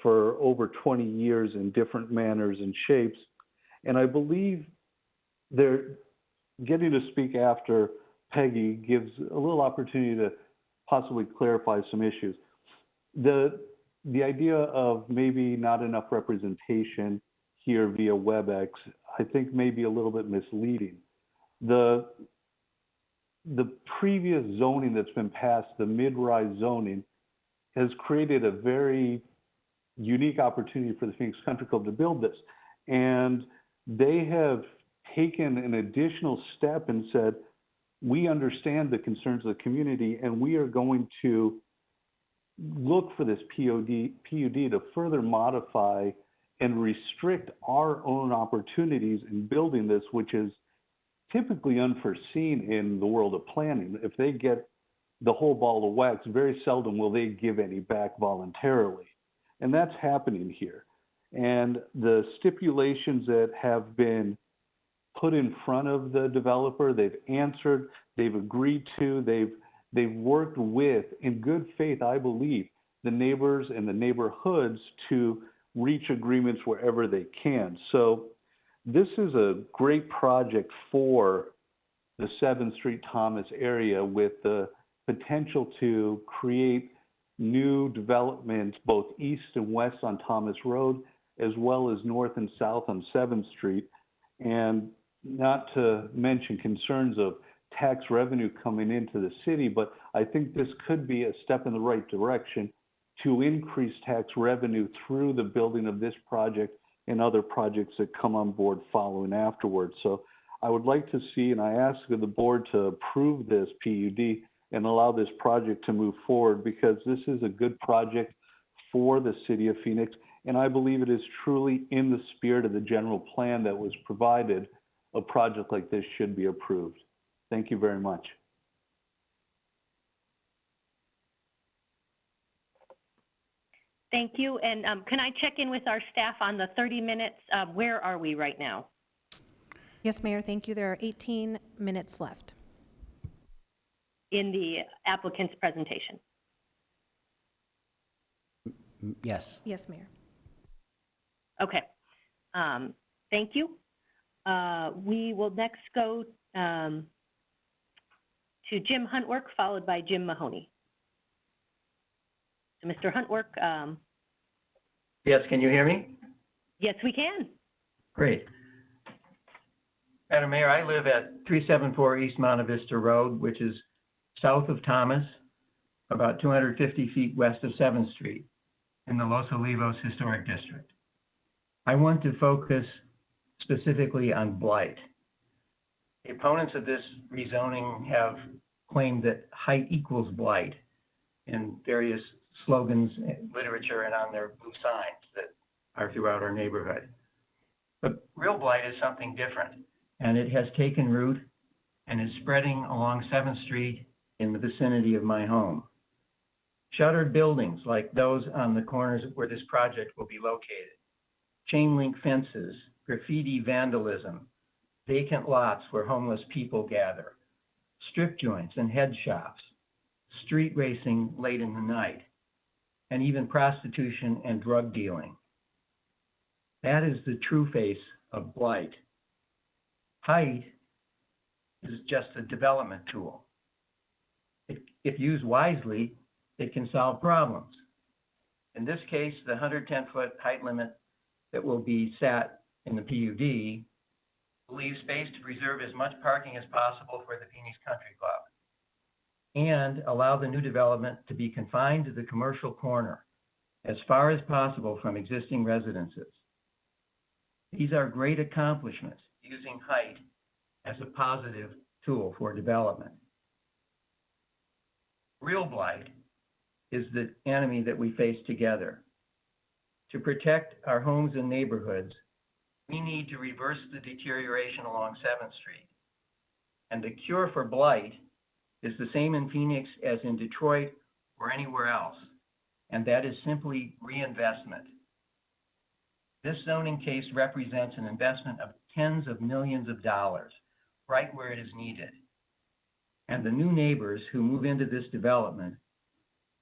for over 20 years in different manners and shapes. And I believe they're getting to speak after Peggy gives a little opportunity to possibly clarify some issues. The idea of maybe not enough representation here via WebEx, I think may be a little bit misleading. The previous zoning that's been passed, the mid-rise zoning, has created a very unique opportunity for the Phoenix Country Club to build this. And they have taken an additional step and said, we understand the concerns of the community, and we are going to look for this PUD to further modify and restrict our own opportunities in building this, which is typically unforeseen in the world of planning. If they get the whole ball of wax, very seldom will they give any back voluntarily. And that's happening here. And the stipulations that have been put in front of the developer, they've answered, they've agreed to, they've worked with, in good faith, I believe, the neighbors and the neighborhoods to reach agreements wherever they can. So this is a great project for the 7th Street Thomas area, with the potential to create new developments both east and west on Thomas Road, as well as north and south on 7th Street. And not to mention concerns of tax revenue coming into the city, but I think this could be a step in the right direction to increase tax revenue through the building of this project and other projects that come on board following afterwards. So I would like to see, and I ask the board to approve this PUD and allow this project to move forward, because this is a good project for the city of Phoenix, and I believe it is truly in the spirit of the general plan that was provided. A project like this should be approved. Thank you very much. Thank you. And can I check in with our staff on the 30 minutes? Where are we right now? Yes, Mayor, thank you. There are 18 minutes left. In the applicant's presentation? Yes. Yes, Mayor. Okay. Thank you. We will next go to Jim Huntwork, followed by Jim Mahoney. So Mr. Huntwork. Yes, can you hear me? Yes, we can. Great. Madam Mayor, I live at 374 East Monte Vista Road, which is south of Thomas, about 250 feet west of 7th Street in the Los Olivos Historic District. I want to focus specifically on blight. The opponents of this rezoning have claimed that height equals blight in various slogans, literature, and on their blue signs that are throughout our neighborhood. But real blight is something different, and it has taken root and is spreading along 7th Street in the vicinity of my home. Shuttered buildings like those on the corners where this project will be located, chain link fences, graffiti vandalism, vacant lots where homeless people gather, strip joints and head shops, street racing late in the night, and even prostitution and drug dealing. That is the true face of blight. Height is just a development tool. If used wisely, it can solve problems. In this case, the 110-foot height limit that will be set in the PUD will leave space to preserve as much parking as possible for the Phoenix Country Club and allow the new development to be confined to the commercial corner as far as possible from existing residences. These are great accomplishments using height as a positive tool for development. Real blight is the enemy that we face together. To protect our homes and neighborhoods, we need to reverse the deterioration along 7th Street. And the cure for blight is the same in Phoenix as in Detroit or anywhere else, and that is simply reinvestment. This zoning case represents an investment of tens of millions of dollars, right where it is needed. And the new neighbors who move into this development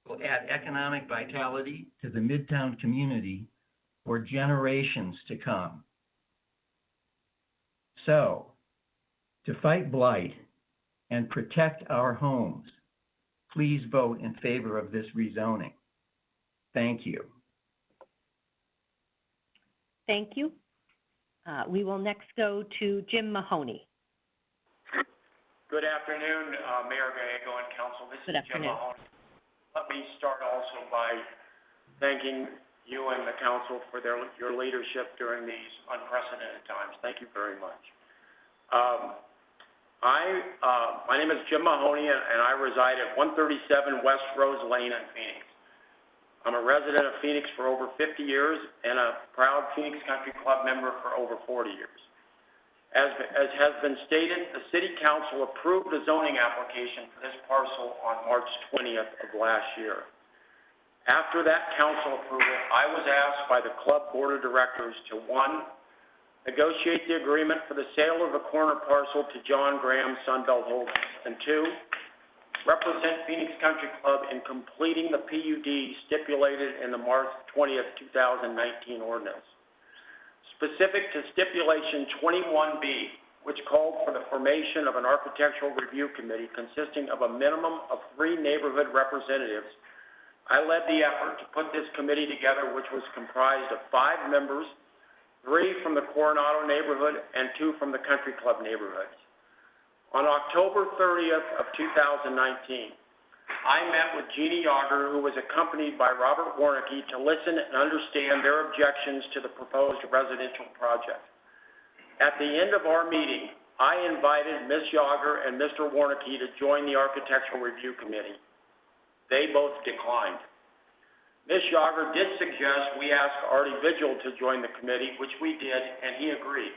will add economic vitality to the Midtown community for generations to come. So, to fight blight and protect our homes, please vote in favor of this rezoning. Thank you. Thank you. We will next go to Jim Mahoney. Good afternoon, Mayor Gallego and Council. This is Jim Mahoney. Let me start also by thanking you and the Council for your leadership during these unprecedented times. Thank you very much. My name is Jim Mahoney, and I reside at 137 West Rose Lane in Phoenix. I'm a resident of Phoenix for over 50 years and a proud Phoenix Country Club member for over 40 years. As has been stated, the City Council approved a zoning application for this parcel on March 20th of last year. After that council approval, I was asked by the club board of directors to 1, negotiate the agreement for the sale of the corner parcel to John Graham Sunbelt Holdings, and 2, represent Phoenix Country Club in completing the PUD stipulated in the March 20th, 2019 ordinance. Specific to stipulation 21B, which called for the formation of an architectural review committee consisting of a minimum of 3 neighborhood representatives, I led the effort to put this committee together, which was comprised of 5 members, 3 from the Coronado neighborhood and 2 from the Country Club neighborhoods. On October 30th of 2019, I met with Jeannie Yager, who was accompanied by Robert Warnicke, to listen and understand their objections to the proposed residential project. At the end of our meeting, I invited Ms. Yager and Mr. Warnicke to join the Architectural Review Committee. They both declined. Ms. Yager did suggest we ask Artie Vigil to join the committee, which we did, and he agreed.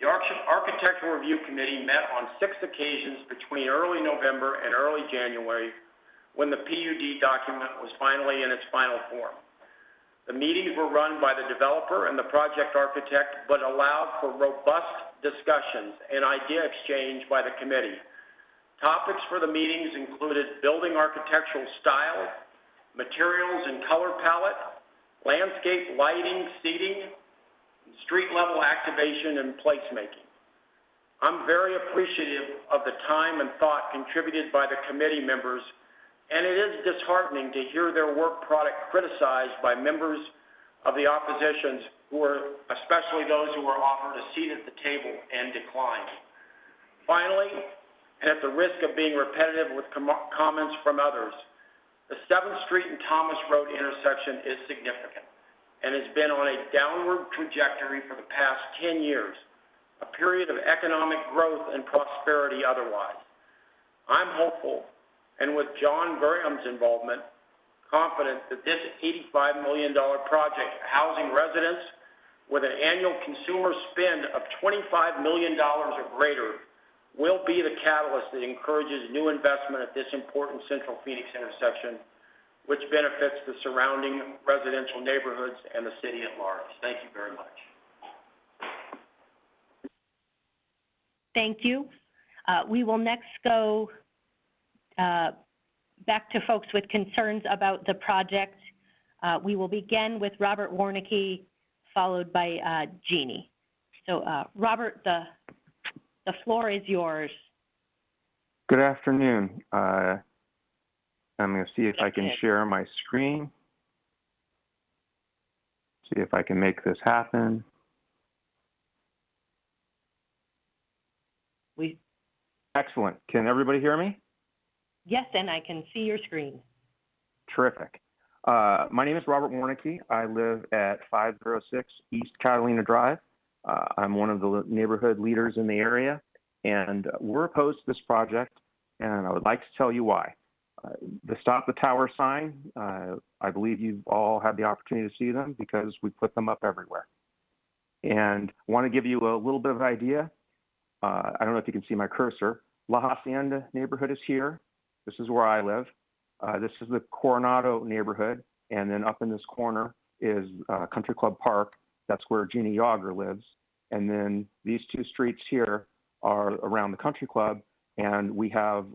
The Architectural Review Committee met on 6 occasions between early November and early January when the PUD document was finally in its final form. The meetings were run by the developer and the project architect, but allowed for robust discussions and idea exchange by the committee. Topics for the meetings included building architectural style, materials and color palette, landscape lighting, seating, street level activation, and placemaking. I'm very appreciative of the time and thought contributed by the committee members, and it is disheartening to hear their work product criticized by members of the oppositions who are, especially those who were offered a seat at the table and declined. Finally, and at the risk of being repetitive with comments from others, the 7th Street and Thomas Road intersection is significant and has been on a downward trajectory for the past 10 years, a period of economic growth and prosperity otherwise. I'm hopeful, and with John Graham's involvement, confident that this $85 million project housing residents with an annual consumer spend of $25 million or greater will be the catalyst that encourages new investment at this important Central Phoenix intersection, which benefits the surrounding residential neighborhoods and the city at large. Thank you very much. Thank you. We will next go back to folks with concerns about the project. We will begin with Robert Warnicki, followed by Jeannie. So Robert, the floor is yours. Good afternoon. I'm going to see if I can share my screen. See if I can make this happen. Excellent. Can everybody hear me? Yes, and I can see your screen. Terrific. My name is Robert Warnicki. I live at 506 East Catalina Drive. I'm one of the neighborhood leaders in the area, and we're opposed to this project, and I would like to tell you why. The Stop the Tower sign, I believe you've all had the opportunity to see them because we put them up everywhere. And I want to give you a little bit of an idea. I don't know if you can see my cursor. La Hacienda neighborhood is here. This is where I live. This is the Coronado neighborhood, and then up in this corner is Country Club Park. That's where Jeannie Yager lives. And then these two streets here are around the Country Club, and we have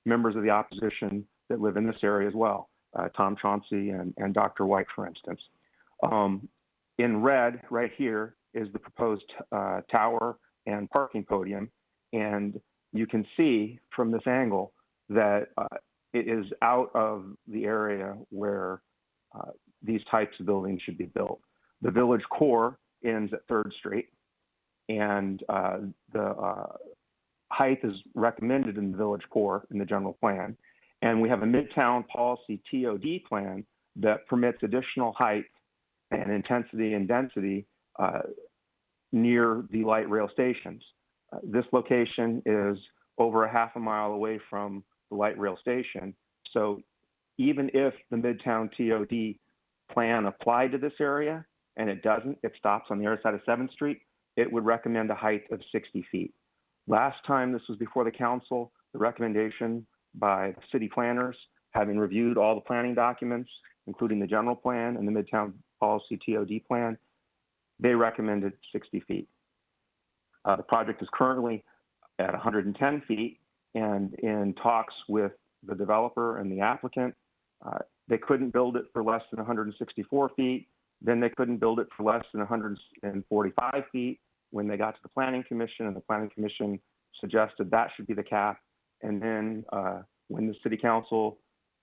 members of the opposition that live in this area as well, Tom Chauncey and Dr. White, for instance. In red, right here, is the proposed tower and parking podium, and you can see from this angle that it is out of the area where these types of buildings should be built. The village core ends at 3rd Street, and the height is recommended in the village core in the general plan. And we have a Midtown Policy TOD plan that permits additional height and intensity and density near the light rail stations. This location is over a half a mile away from the light rail station. So even if the Midtown TOD plan applied to this area, and it doesn't, it stops on the other side of 7th Street, it would recommend a height of 60 feet. Last time this was before the council, the recommendation by the city planners, having reviewed all the planning documents, including the general plan and the Midtown Policy TOD plan, they recommended 60 feet. The project is currently at 110 feet, and in talks with the developer and the applicant, they couldn't build it for less than 164 feet. Then they couldn't build it for less than 145 feet when they got to the Planning Commission, and the Planning Commission suggested that should be the cap. And then when the City Council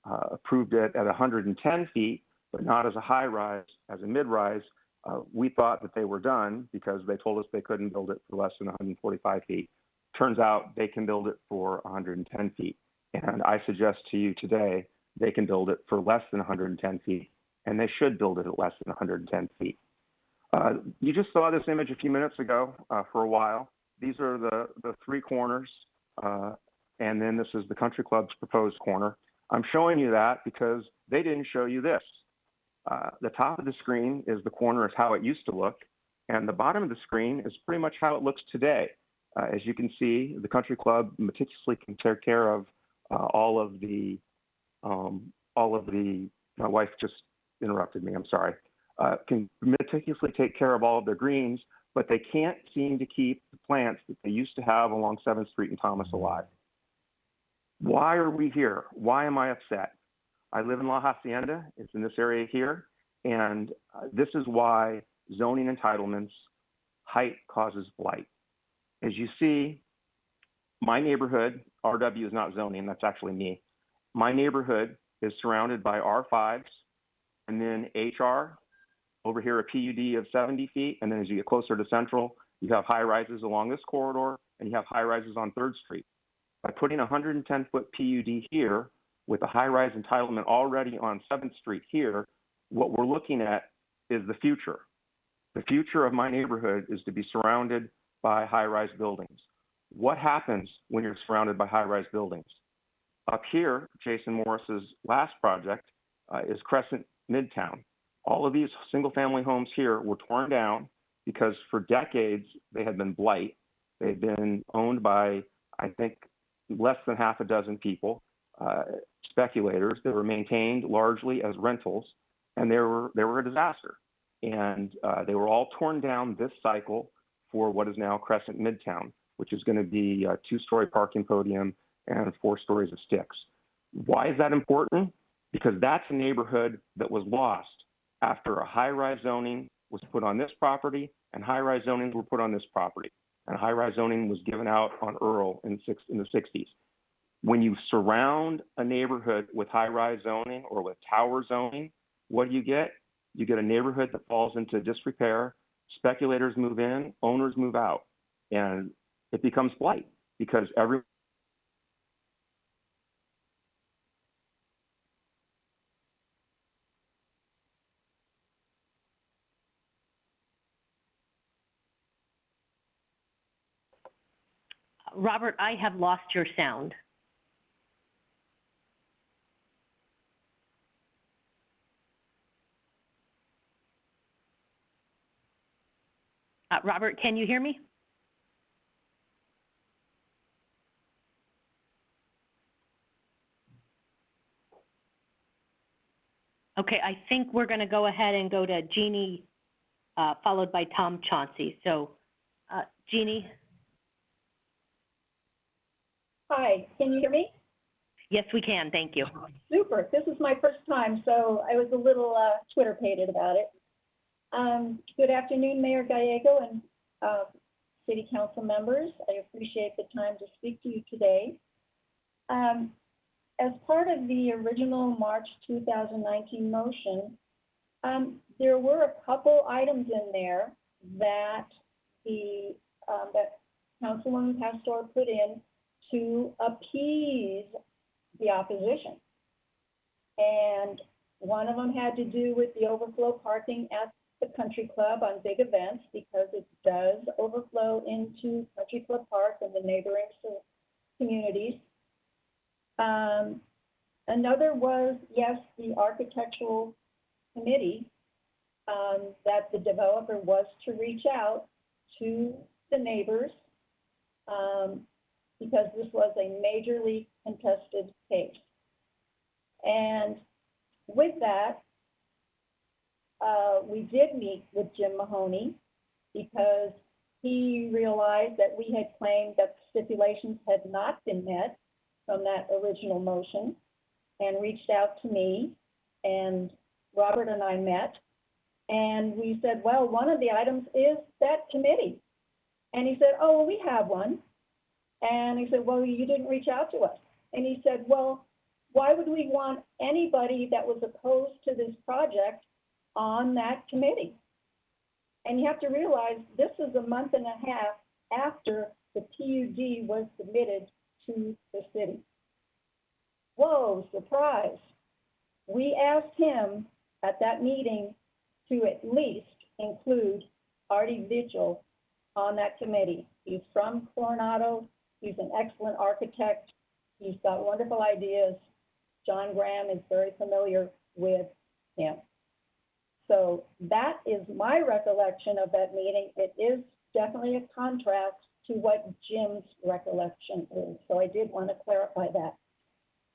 approved it at 110 feet, but not as a high rise, as a mid-rise, we thought that they were done because they told us they couldn't build it for less than 145 feet. Turns out they can build it for 110 feet. And I suggest to you today, they can build it for less than 110 feet, and they should build it at less than 110 feet. You just saw this image a few minutes ago for a while. These are the three corners, and then this is the Country Club's proposed corner. I'm showing you that because they didn't show you this. The top of the screen is the corner is how it used to look, and the bottom of the screen is pretty much how it looks today. As you can see, the Country Club meticulously can take care of all of the all of the, my wife just interrupted me, I'm sorry, can meticulously take care of all of their greens, but they can't seem to keep the plants that they used to have along 7th Street and Thomas alive. Why are we here? Why am I upset? I live in La Hacienda. It's in this area here. And this is why zoning entitlements, height causes blight. As you see, my neighborhood, RW is not zoning, that's actually me. My neighborhood is surrounded by R5s and then HR, over here a PUD of 70 feet. And then as you get closer to Central, you have high rises along this corridor and you have high rises on 3rd Street. By putting a 110-foot PUD here with a high-rise entitlement already on 7th Street here, what we're looking at is the future. The future of my neighborhood is to be surrounded by high-rise buildings. What happens when you're surrounded by high-rise buildings? Up here, Jason Morris's last project is Crescent Midtown. All of these single-family homes here were torn down because for decades they had been blight. They had been owned by, I think, less than half a dozen people, speculators. They were maintained largely as rentals, and they were a disaster. And they were all torn down this cycle for what is now Crescent Midtown, which is going to be a 2-story parking podium and 4 stories of sticks. Why is that important? Because that's a neighborhood that was lost after a high-rise zoning was put on this property and high-rise zonings were put on this property. And high-rise zoning was given out on Earl in the 60s. When you surround a neighborhood with high-rise zoning or with tower zoning, what do? You get a neighborhood that falls into disrepair, speculators move in, owners move out, and it becomes blight because everyone Robert, I have lost your sound. Robert, can you hear me? Okay, I think we're going to go ahead and go to Jeannie, followed by Tom Chauncey. So, Jeannie. Hi, can you hear me? Yes, we can. Thank you. Super. This is my first time, so I was a little Twitter-pated about it. Good afternoon, Mayor Gallego and City Council members. I appreciate the time to speak to you today. As part of the original March 2019 motion, there were a couple items in there that that Councilwoman Pastor put in to appease the opposition. And one of them had to do with the overflow parking at the Country Club on big events, because it does overflow into Country Club Park and the neighboring communities. Another was, yes, the architectural committee, that the developer was to reach out to the neighbors, because this was a majorly contested case. And with that, we did meet with Jim Mahoney, because he realized that we had claimed that the stipulations had not been met from that original motion, and reached out to me, and Robert and I met, and we said, well, one of the items is that committee. And he said, oh, well, we have one. And he said, well, you didn't reach out to us. And he said, well, why would we want anybody that was opposed to this project on that committee? And you have to realize this is a month and a half after the PUD was submitted to the city. Whoa, surprise. We asked him at that meeting to at least include Artie Vigil on that committee. He's from Coronado. He's an excellent architect. He's got wonderful ideas. John Graham is very familiar with him. So that is my recollection of that meeting. It is definitely a contrast to what Jim's recollection is. So I did want to clarify that.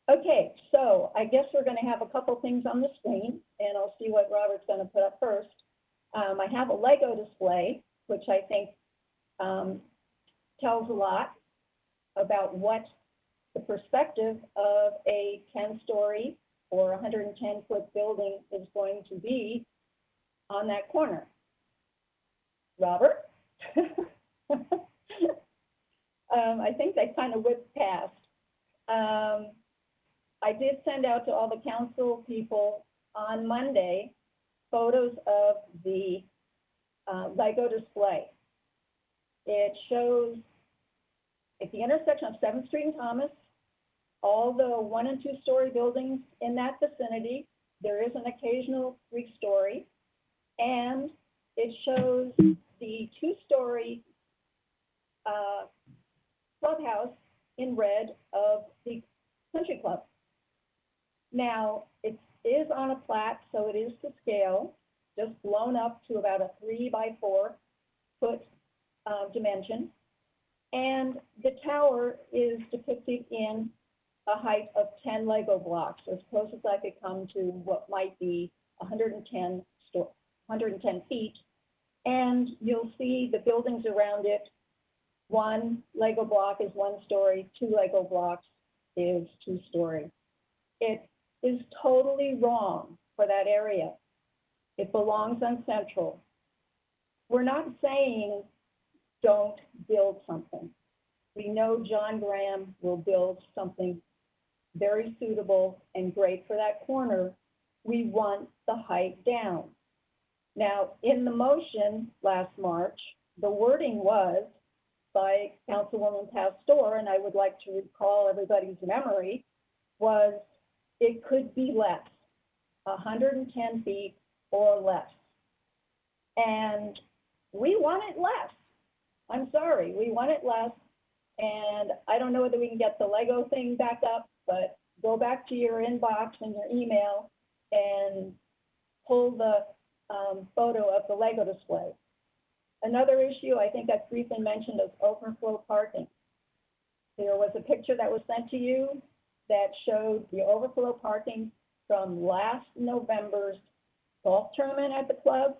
Okay, so I guess we're gonna have a couple things on the screen, and I'll see what Robert's gonna put up first. I have a Lego display, which I think tells a lot about what the perspective of a 10-story or 110-foot building is going to be on that corner. Robert? I think they kind of whipped past. I did send out to all the council people on Monday photos of the Lego display. It shows at the intersection of 7th Street and Thomas, all the 1- and 2-story buildings in that vicinity. There is an occasional 3-story, and it shows the 2-story clubhouse in red of the country club. Now, it is on a plat, so it is to scale, just blown up to about a 3 by 4 foot dimension. And the tower is depicted in a height of 10 Lego blocks, as close as I could come to what might be 110 feet. And you'll see the buildings around it. 1 Lego block is 1 story, 2 Lego blocks is 2-story. It is totally wrong for that area. It belongs on Central. We're not saying don't build something. We know John Graham will build something very suitable and great for that corner. We want the height down. Now, in the motion last March, the wording was by Councilwoman Pastor, and I would like to recall everybody's memory, was it could be less, 110 feet or less. And we want it less. I'm sorry, we want it less. And I don't know whether we can get the Lego thing back up, but go back to your inbox and your email and pull the photo of the Lego display. Another issue I think I've briefly mentioned is overflow parking. There was a picture that was sent to you that showed the overflow parking from last November's golf tournament at the club.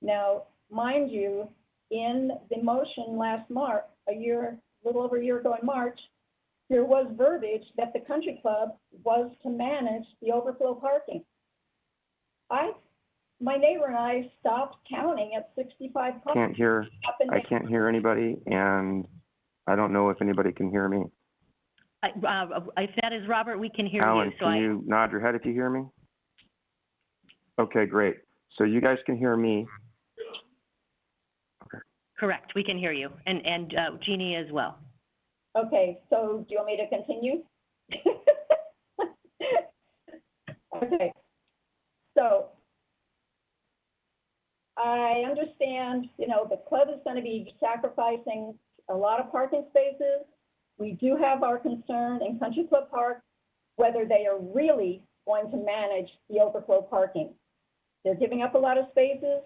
Now, mind you, in the motion last March, little over a year ago in March, there was verbiage that the country club was to manage the overflow parking. My neighbor and I stopped counting at 65 cars. I can't hear anybody, and I don't know if anybody can hear me. If that is Robert, we can hear Alan, you. So can you nod your head if you hear me? Okay, great. So you guys can hear me. Okay. Correct, we can hear you, and Jeannie as well. Okay, so do you want me to continue? Okay, so I understand, the club is going to be sacrificing a lot of parking spaces. We do have our concern in Country Club Park, whether they are really going to manage the overflow parking. They're giving up a lot of spaces,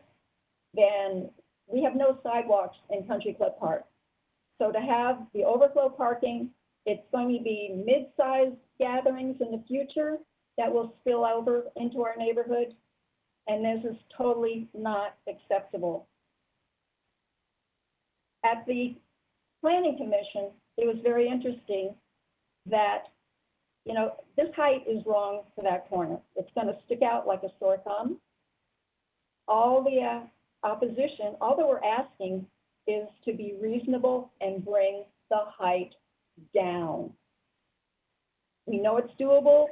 then we have no sidewalks in Country Club Park. So to have the overflow parking, it's going to be mid-sized gatherings in the future that will spill over into our neighborhood, and this is totally not acceptable. At the Planning Commission, it was very interesting that, this height is wrong for that corner. It's going to stick out like a sore thumb. All the opposition, all that we're asking is to be reasonable and bring the height down. We know it's doable.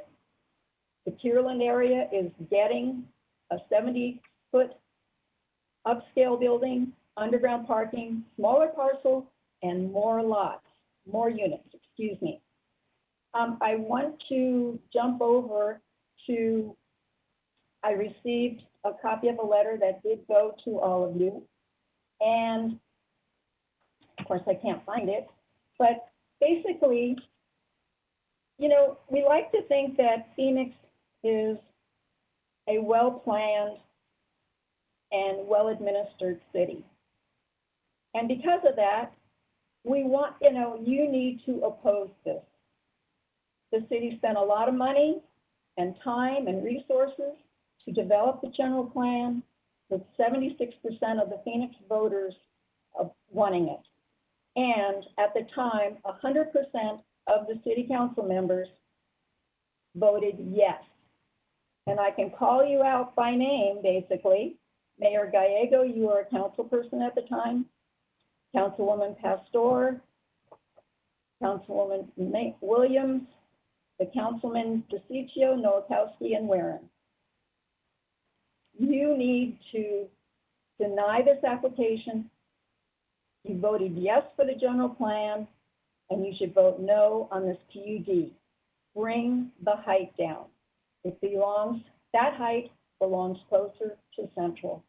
The Kierland area is getting a 70-foot upscale building, underground parking, smaller parcel, and more lots, more units, excuse me. I want to jump over to, I received a copy of a letter that did go to all of you. And of course I can't find it, but basically, we like to think that Phoenix is a well-planned and well-administered city. And because of that, we want, you need to oppose this. The city spent a lot of money and time and resources to develop the general plan, with 76% of the Phoenix voters wanting it. And at the time, 100% of the city council members voted yes. And I can call you out by name, basically. Mayor Gallego, you were a council person at the time. Councilwoman Pastor, Councilwoman Williams, the Councilman DeCiccio, Nowakowski, and Warren. You need to deny this application. You voted yes for the general plan, and you should vote no on this PUD. Bring the height down. That height belongs closer to Central.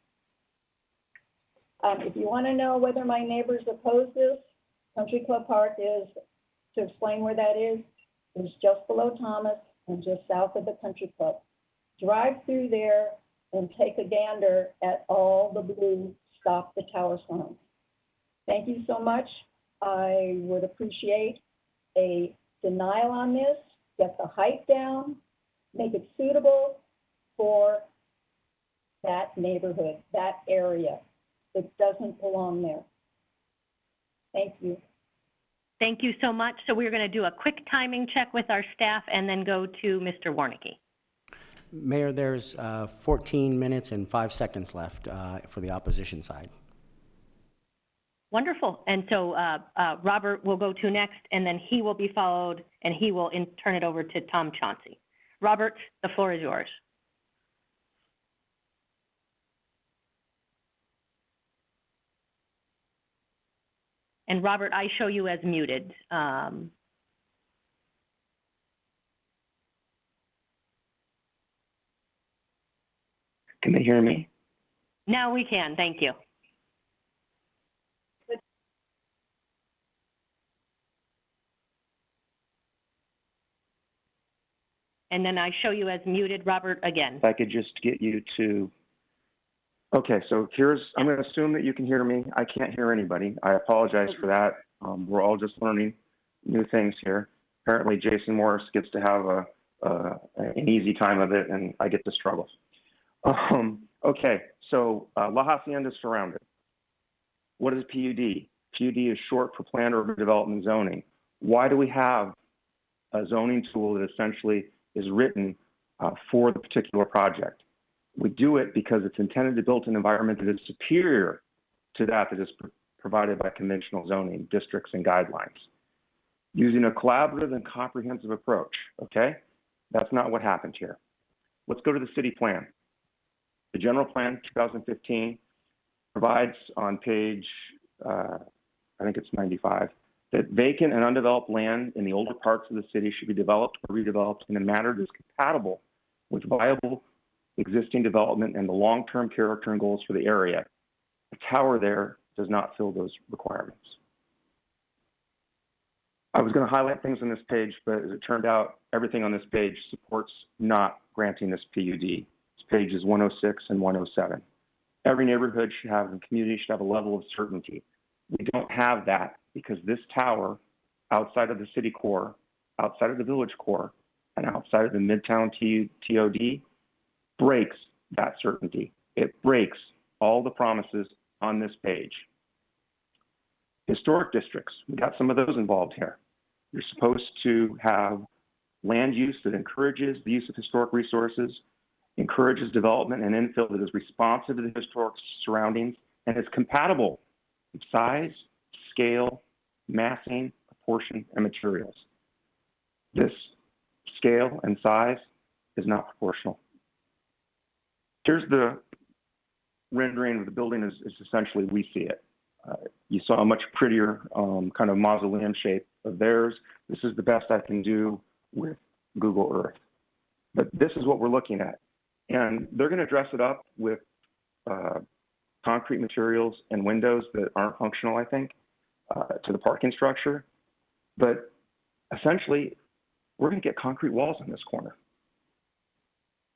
If you want to know whether my neighbors oppose this, Country Club Park is, to explain where that is just below Thomas and just south of the Country Club. Drive through there and take a gander at all the blue stop the tower signs. Thank you so much. I would appreciate a denial on this, get the height down, make it suitable for that neighborhood, that area. It doesn't belong there. Thank you. Thank you so much. So we're going to do a quick timing check with our staff and then go to Mr. Warnicki. Mayor, there's 14 minutes and 5 seconds left for the opposition side. Wonderful. And so Robert will go to next, and then he will be followed, and he will turn it over to Tom Chauncey. Robert, the floor is yours. And Robert, I show you as muted. Can they hear me? Now we can. Thank you. And then I show you as muted, Robert, again. If I could just get you to, okay, so I'm going to assume that you can hear me. I can't hear anybody. I apologize for that. We're all just learning new things here. Apparently Jason Morris gets to have an easy time of it, and I get to struggle. Okay, so La Hacienda is surrounded. What is PUD? PUD is short for planned urban development zoning. Why do we have a zoning tool that essentially is written for the particular project? We do it because it's intended to build an environment that is superior to that is provided by conventional zoning districts and guidelines, using a collaborative and comprehensive approach, okay? That's not what happened here. Let's go to the city plan. The general plan 2015 provides on page, I think it's 95, that vacant and undeveloped land in the older parts of the city should be developed or redeveloped in a manner that is compatible with viable existing development and the long-term character and goals for the area. The tower there does not fill those requirements. I was going to highlight things on this page, but as it turned out, everything on this page supports not granting this PUD. It's pages 106 and 107. Every neighborhood should have, and community should have a level of certainty. We don't have that because this tower, outside of the city core, outside of the village core, and outside of the Midtown TOD, breaks that certainty. It breaks all the promises on this page. Historic districts, we got some of those involved here. You're supposed to have land use that encourages the use of historic resources, encourages development and infill that is responsive to the historic surroundings, and is compatible with size, scale, massing, proportion, and materials. This scale and size is not proportional. Here's the rendering of the building as essentially we see it. You saw a much prettier kind of mausoleum shape of theirs. This is the best I can do with Google Earth. But this is what we're looking at. And they're going to dress it up with concrete materials and windows that aren't functional, I think, to the parking structure. But essentially, we're going to get concrete walls in this corner.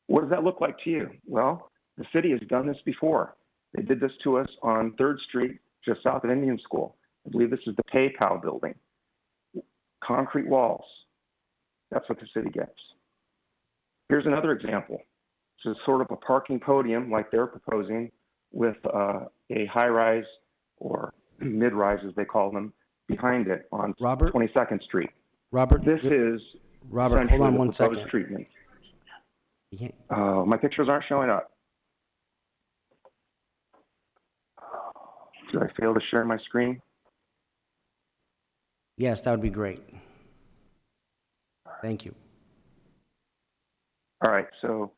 What does that look like to you? Well, the city has done this before. They did this to us on 3rd Street, just south of Indian School. I believe this is the PayPal building. Concrete walls. That's what the city gets. Here's another example. This is sort of a parking podium like they're proposing with a high-rise or mid-rise, as they call them, behind it on 22nd Street. Robert? This is Robert, hold on one proposed second. treatment. You can't- Oh, my pictures aren't showing up. Did I fail to share my screen? Yes, that would be great. Thank you. All right, so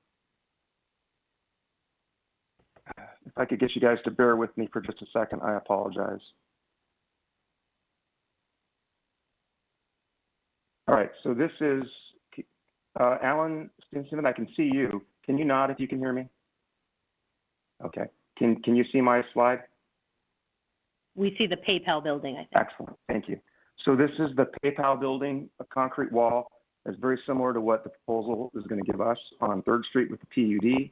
if I could get you guys to bear with me for just a second, I apologize. All right, so this is, Alan Stinson, I can see you. Can you nod if you can hear me? Okay. Can you see my slide? We see the PayPal building, I think. Excellent, thank you. So this is the PayPal building, a concrete wall. It's very similar to what the proposal is going to give us on 3rd Street with the PUD.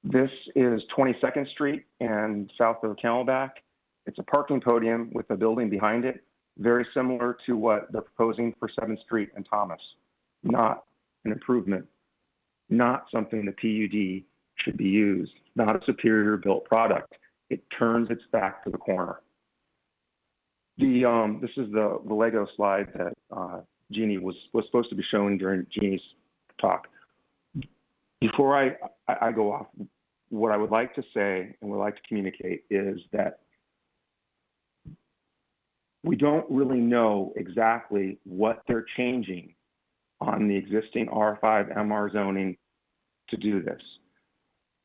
This is 22nd Street and south of Camelback. It's a parking podium with a building behind it, very similar to what they're proposing for 7th Street and Thomas. Not an improvement, not something the PUD should be used, not a superior built product. It turns its back to the corner. This is the Lego slide that Jeannie was supposed to be showing during Jeannie's talk. Before I go off, what I would like to say and would like to communicate is that we don't really know exactly what they're changing on the existing R5 MR zoning to do this.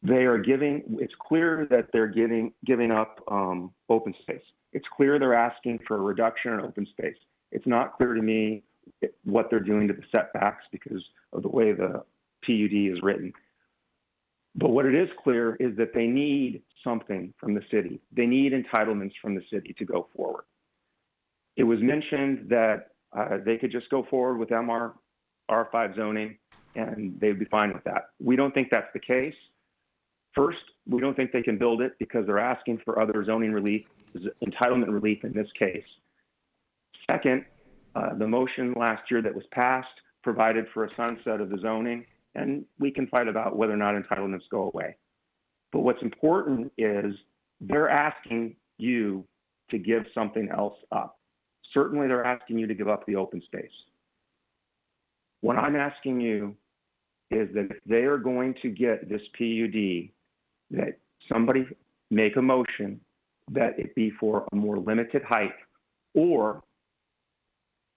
They are it's clear that they're giving up open space. It's clear they're asking for a reduction in open space. It's not clear to me what they're doing to the setbacks because of the way the PUD is written. But what it is clear is that they need something from the city. They need entitlements from the city to go forward. It was mentioned that they could just go forward with MR R5 zoning and they'd be fine with that. We don't think that's the case. First, we don't think they can build it because they're asking for other zoning relief, entitlement relief in this case. Second, the motion last year that was passed provided for a sunset of the zoning, and we can fight about whether or not entitlements go away. But what's important is they're asking you to give something else up. Certainly, they're asking you to give up the open space. What I'm asking you is that if they are going to get this PUD, that somebody make a motion that it be for a more limited height or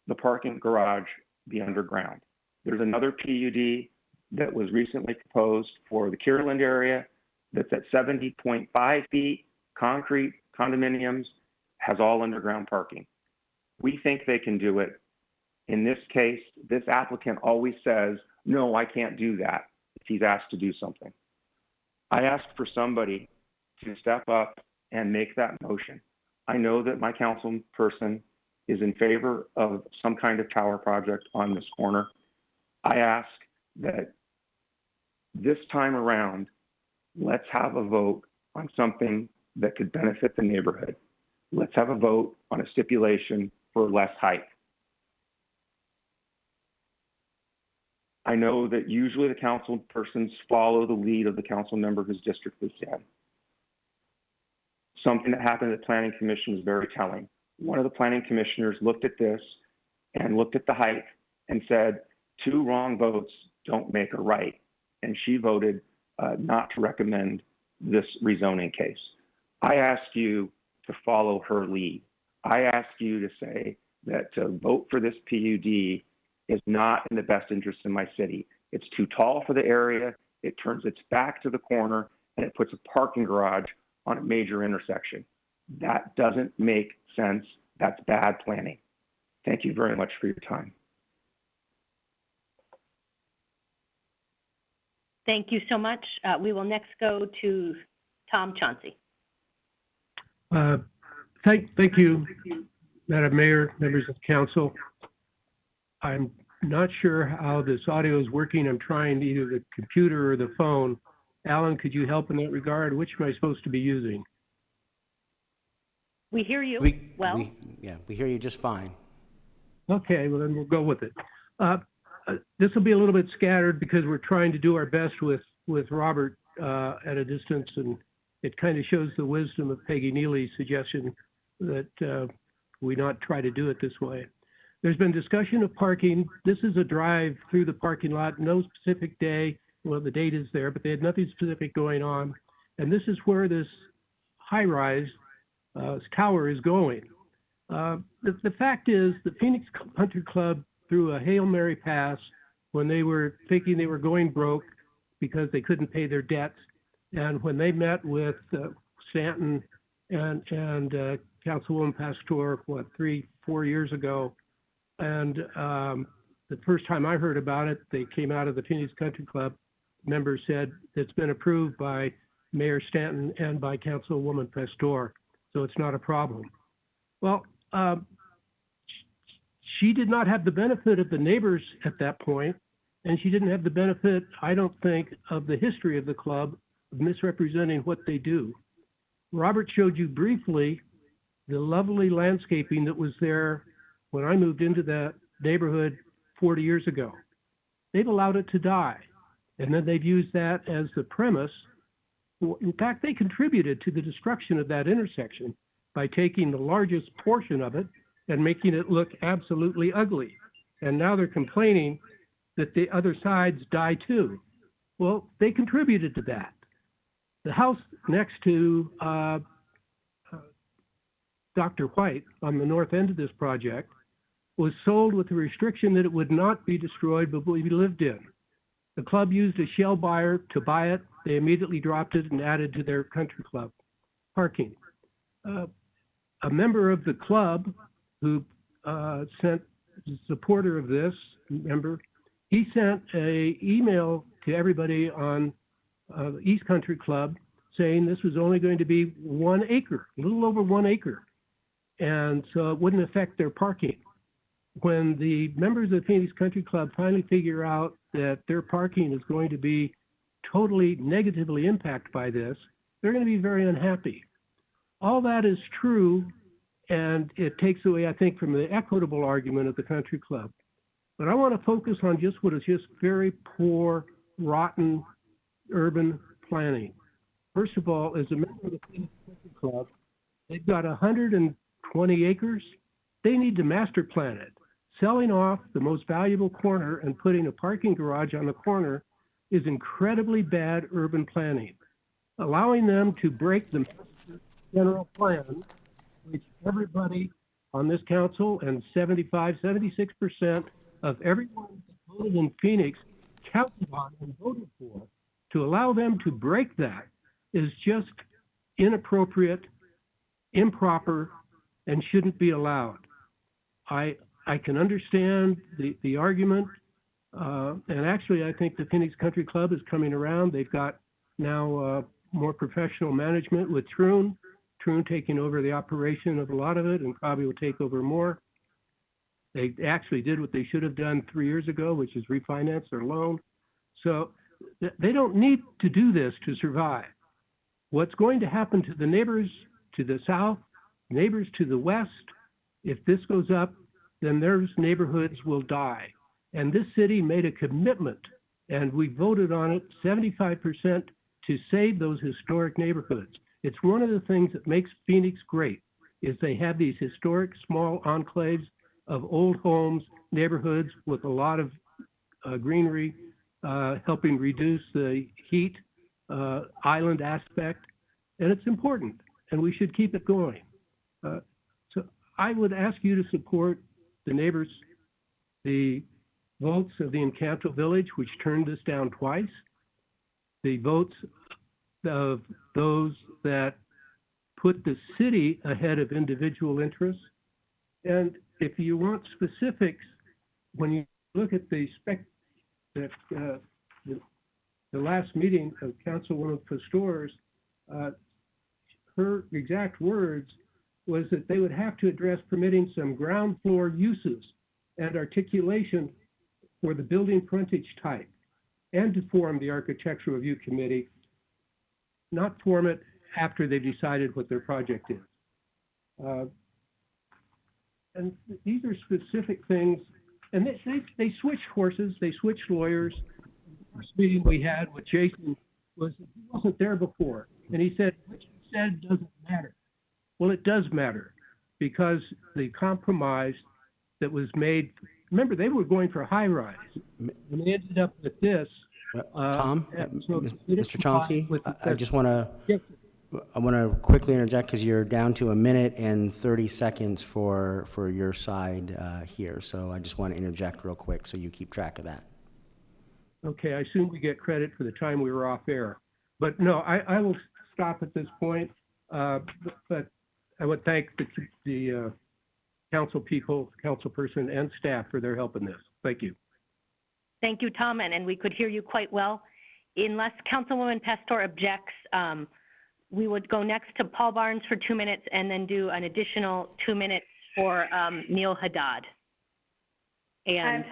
the parking garage be underground. There's another PUD that was recently proposed for the Kierland area that's at 70.5 feet, concrete, condominiums, has all underground parking. We think they can do it. In this case, this applicant always says, no, I can't do that if he's asked to do something. I ask for somebody to step up and make that motion. I know that my council person is in favor of some kind of tower project on this corner. I ask that this time around, let's have a vote on something that could benefit the neighborhood. Let's have a vote on a stipulation for less height. I know that usually the council persons follow the lead of the council member whose district is in. Something that happened at the Planning Commission is very telling. One of the planning commissioners looked at this and looked at the height and said, 2 wrong votes don't make a right. And she voted not to recommend this rezoning case. I ask you to follow her lead. I ask you to say that to vote for this PUD is not in the best interest in my city. It's too tall for the area, it turns its back to the corner, and it puts a parking garage on a major intersection. That doesn't make sense. That's bad planning. Thank you very much for your time. Thank you so much. We will next go to Tom Chauncey. Thank you, Madam Mayor, members of council. I'm not sure how this audio is working. I'm trying either the computer or the phone. Alan, could you help in that regard? Which am I supposed to be using? We hear you well. We hear you just fine. Okay, well then we'll go with it. this will be a little bit scattered because we're trying to do our best with Robert at a distance, and it kind of shows the wisdom of Peggy Neely's suggestion that we not try to do it this way. There's been discussion of parking. This is a drive through the parking lot, no specific day. Well, the date is there, but they had nothing specific going on. And this is where this high-rise tower is going. The fact is, the Phoenix Country Club threw a Hail Mary pass when they were thinking they were going broke because they couldn't pay their debts. And when they met with Stanton and Councilwoman Pastor, 3-4 years ago, and the first time I heard about it, they came out of the Phoenix Country Club. Members said it's been approved by Mayor Stanton and by Councilwoman Pastor, so it's not a problem. Well, she did not have the benefit of the neighbors at that point, and she didn't have the benefit, I don't think, of the history of the club of misrepresenting what they do. Robert showed you briefly the lovely landscaping that was there when I moved into that neighborhood 40 years ago. They've allowed it to die, and then they've used that as the premise. In fact, they contributed to the destruction of that intersection by taking the largest portion of it and making it look absolutely ugly. And now they're complaining that the other sides die too. Well, they contributed to that. The house next to Dr. White on the north end of this project was sold with the restriction that it would not be destroyed but would be lived in. The club used a shell buyer to buy it. They immediately dropped it and added to their country club parking. A member of the club who sent a supporter of this member, he sent an email to everybody on the East Country Club saying this was only going to be 1 acre, a little over 1 acre. And so it wouldn't affect their parking. When the members of the Phoenix Country Club finally figure out that their parking is going to be totally negatively impacted by this, they're going to be very unhappy. All that is true, and it takes away, I think, from the equitable argument of the country club. But I want to focus on just what is just very poor, rotten urban planning. First of all, as a member of the Phoenix Country Club, they've got 120 acres. They need to master plan it. Selling off the most valuable corner and putting a parking garage on the corner is incredibly bad urban planning. Allowing them to break the general plan, which everybody on this council and 76% of everyone that voted in Phoenix counted on and voted for, to allow them to break that is just inappropriate, improper, and shouldn't be allowed. I can understand the argument, and actually I think the Phoenix Country Club is coming around. They've got now more professional management with Troon taking over the operation of a lot of it and probably will take over more. They actually did what they should have done 3 years ago, which is refinance their loan. So they don't need to do this to survive. What's going to happen to the neighbors to the south, neighbors to the west, if this goes up, then those neighborhoods will die. And this city made a commitment, and we voted on it 75% to save those historic neighborhoods. It's one of the things that makes Phoenix great, is they have these historic small enclaves of old homes, neighborhoods with a lot of greenery, helping reduce the heat island aspect. And it's important, and we should keep it going. So I would ask you to support the neighbors, the votes of the Encanto Village, which turned this down twice, the votes of those that put the city ahead of individual interests. And if you want specifics, when you look at the last meeting of Councilwoman Pastor's, her exact words was that they would have to address permitting some ground floor uses and articulation for the building frontage type, and to form the Architectural Review Committee, not form it after they've decided what their project is. And these are specific things And they switched horses, they switched lawyers. The first meeting we had with Jason was he wasn't there before. And he said, what you said doesn't matter. Well, it does matter because the compromise that was made, remember, they were going for high rise. And they ended up with this. Tom, so Mr. Chauncey, I just want to, Yes. I want to quickly interject because you're down to 1 minute and 30 seconds for your side here. So I just want to interject real quick so you keep track of that. Okay, I assume we get credit for the time we were off air. But no, I will stop at this point. But I would thank the council people, council person, and staff for their help in this. Thank you. Thank you, Tom, and we could hear you quite well. Unless Councilwoman Pastor objects, we would go next to Paul Barnes for 2 minutes and then do an additional 2 minutes for Neil Haddad. And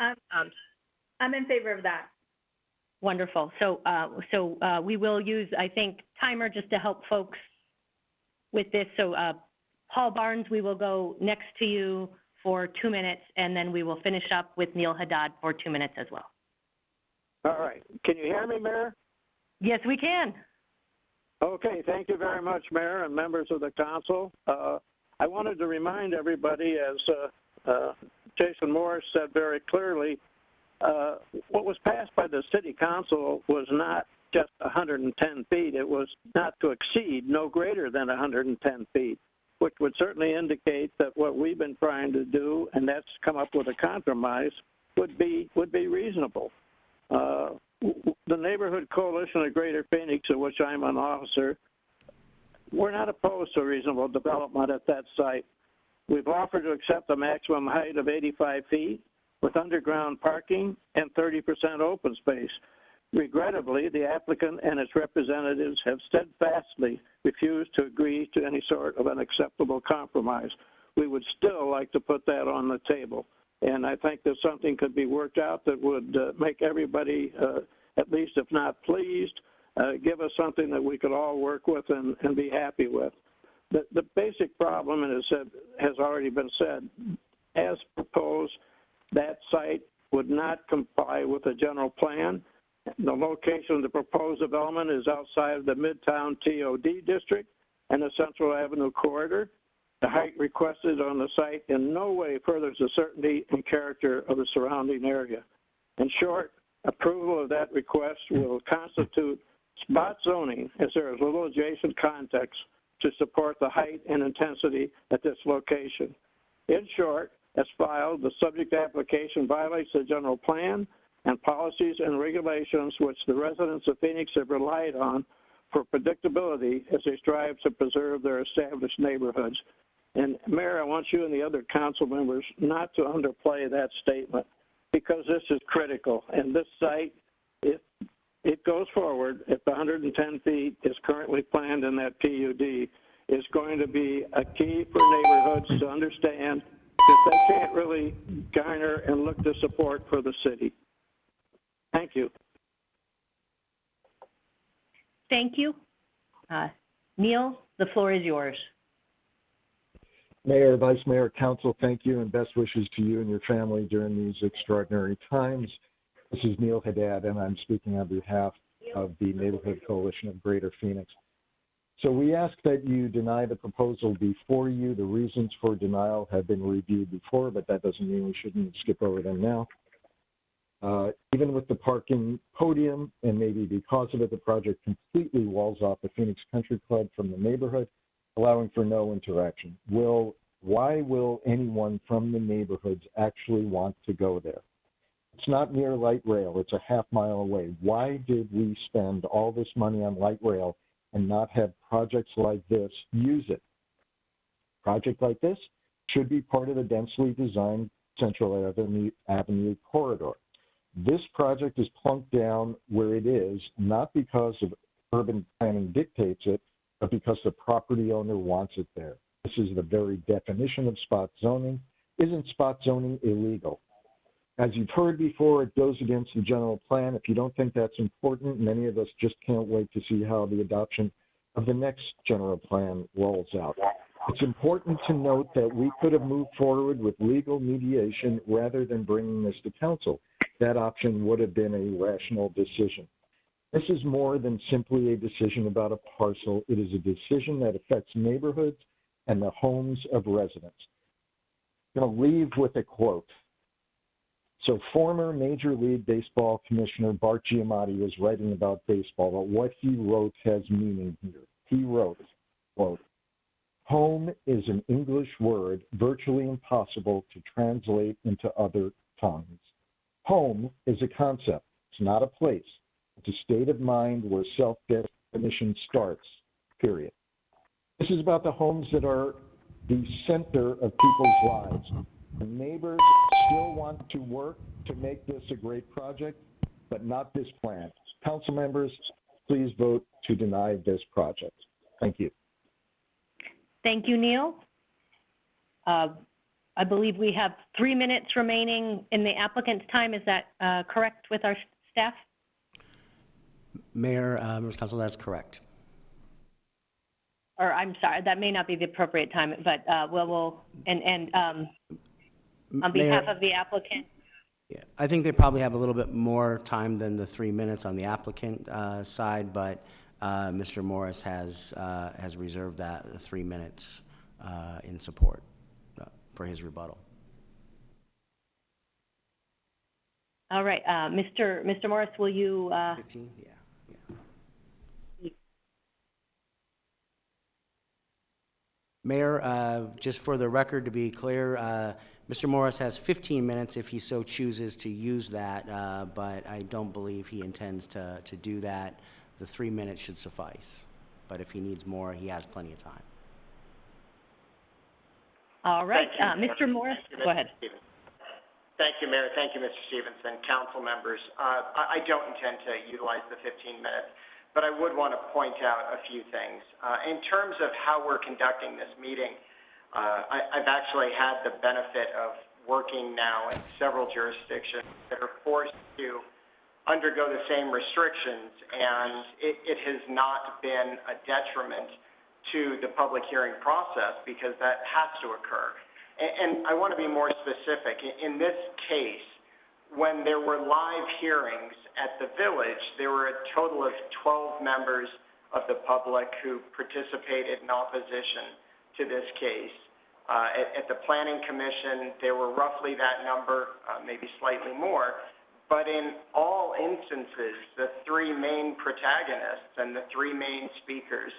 I'm in favor of that. Wonderful. So we will use, I think, timer just to help folks with this. So Paul Barnes, we will go next to you for 2 minutes, and then we will finish up with Neil Haddad for 2 minutes as well. All right. Can you hear me, Mayor? Yes, we can. Okay. Thank you very much, Mayor and members of the council. I wanted to remind everybody, as Jason Morris said very clearly, what was passed by the city council was not just 110 feet. It was not to exceed no greater than 110 feet, which would certainly indicate that what we've been trying to do, and that's come up with a compromise, would be reasonable. The Neighborhood Coalition of Greater Phoenix, of which I'm an officer, we're not opposed to reasonable development at that site. We've offered to accept a maximum height of 85 feet with underground parking and 30% open space. Regrettably, the applicant and its representatives have steadfastly refused to agree to any sort of an acceptable compromise. We would still like to put that on the table. And I think that something could be worked out that would make everybody, at least if not pleased, give us something that we could all work with and be happy with. The basic problem, and it has already been said, as proposed, that site would not comply with the general plan. The location of the proposed development is outside of the Midtown TOD district and the Central Avenue corridor. The height requested on the site in no way furthers the certainty and character of the surrounding area. In short, approval of that request will constitute spot zoning, as there is little adjacent context to support the height and intensity at this location. In short, as filed, the subject application violates the general plan and policies and regulations which the residents of Phoenix have relied on for predictability as they strive to preserve their established neighborhoods. And Mayor, I want you and the other council members not to underplay that statement, because this is critical. And this site, if it goes forward, if the 110 feet is currently planned in that PUD, is going to be a key for neighborhoods to understand that they can't really garner and look to support for the city. Thank you. Thank you. Neil, the floor is yours. Mayor, Vice Mayor, Council, thank you and best wishes to you and your family during these extraordinary times. This is Neil Haddad, and I'm speaking on behalf of the Neighborhood Coalition of Greater Phoenix. So we ask that you deny the proposal before you. The reasons for denial have been reviewed before, but that doesn't mean we shouldn't skip over them now. Even with the parking podium, and maybe because of it, the project completely walls off the Phoenix Country Club from the neighborhood, allowing for no interaction. Why will anyone from the neighborhoods actually want to go there? It's not near light rail, it's a half mile away. Why did we spend all this money on light rail and not have projects like this use it? Project like this should be part of the densely designed Central Avenue corridor. This project is plunked down where it is, not because of urban planning dictates it, but because the property owner wants it there. This is the very definition of spot zoning. Isn't spot zoning illegal? As you've heard before, it goes against the general plan. If you don't think that's important, many of us just can't wait to see how the adoption of the next general plan rolls out. It's important to note that we could have moved forward with legal mediation rather than bringing this to council. That option would have been a rational decision. This is more than simply a decision about a parcel. It is a decision that affects neighborhoods and the homes of residents. I'm going to leave with a quote. So former Major League Baseball Commissioner Bart Giamatti was writing about baseball, but what he wrote has meaning here. He wrote, quote, "Home is an English word virtually impossible to translate into other tongues. Home is a concept. It's not a place. It's a state of mind where self-definition starts, period." This is about the homes that are the center of people's lives. The neighbors still want to work to make this a great project, but not this plan. Council members, please vote to deny this project. Thank you. Thank you, Neil. I believe we have 3 minutes remaining in the applicant's time. Is that correct with our staff? Mayor, members of council, that's correct. Or I'm sorry, that may not be the appropriate time, but we'll on behalf of the applicant. Yeah, I think they probably have a little bit more time than the 3 minutes on the applicant side, but Mr. Morris has reserved that 3 minutes in support for his rebuttal. All right, Mr. Morris, will you? 15, yeah. Mayor, just for the record, to be clear, Mr. Morris has 15 minutes if he so chooses to use that, but I don't believe he intends to do that. The 3 minutes should suffice, but if he needs more, he has plenty of time. All right, Mr. Morris, go ahead. Thank you, Mayor. Thank you, Mr. Stevenson, council members. I don't intend to utilize the 15 minutes. But I would want to point out a few things. In terms of how we're conducting this meeting, I've actually had the benefit of working now in several jurisdictions that are forced to undergo the same restrictions, and it has not been a detriment to the public hearing process because that has to occur. And I want to be more specific. In this case, when there were live hearings at the village, there were a total of 12 members of the public who participated in opposition to this case. At the Planning Commission, there were roughly that number, maybe slightly more. But in all instances, the 3 main protagonists and the 3 main speakers,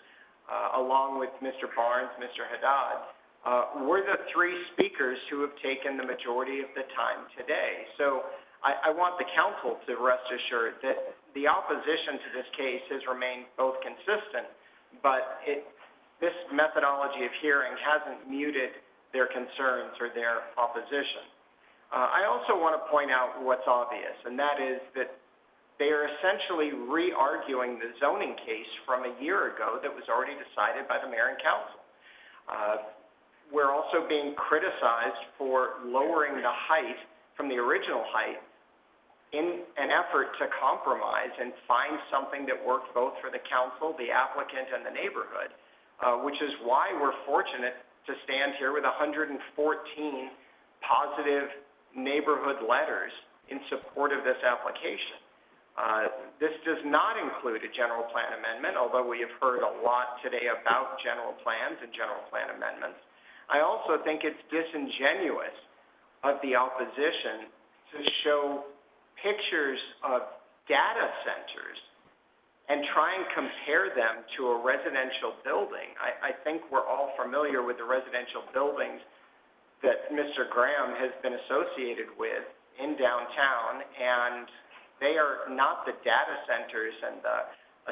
along with Mr. Barnes, Mr. Haddad, were the 3 speakers who have taken the majority of the time today. So I want the council to rest assured that the opposition to this case has remained both consistent, but this methodology of hearing hasn't muted their concerns or their opposition. I also want to point out what's obvious, and that is that they are essentially re-arguing the zoning case from a year ago that was already decided by the mayor and council. We're also being criticized for lowering the height from the original height in an effort to compromise and find something that worked both for the council, the applicant, and the neighborhood, which is why we're fortunate to stand here with 114 positive neighborhood letters in support of this application. This does not include a general plan amendment, although we have heard a lot today about general plans and general plan amendments. I also think it's disingenuous of the opposition to show pictures of data centers and try and compare them to a residential building. I think we're all familiar with the residential buildings that Mr. Graham has been associated with in downtown, and they are not the data centers and the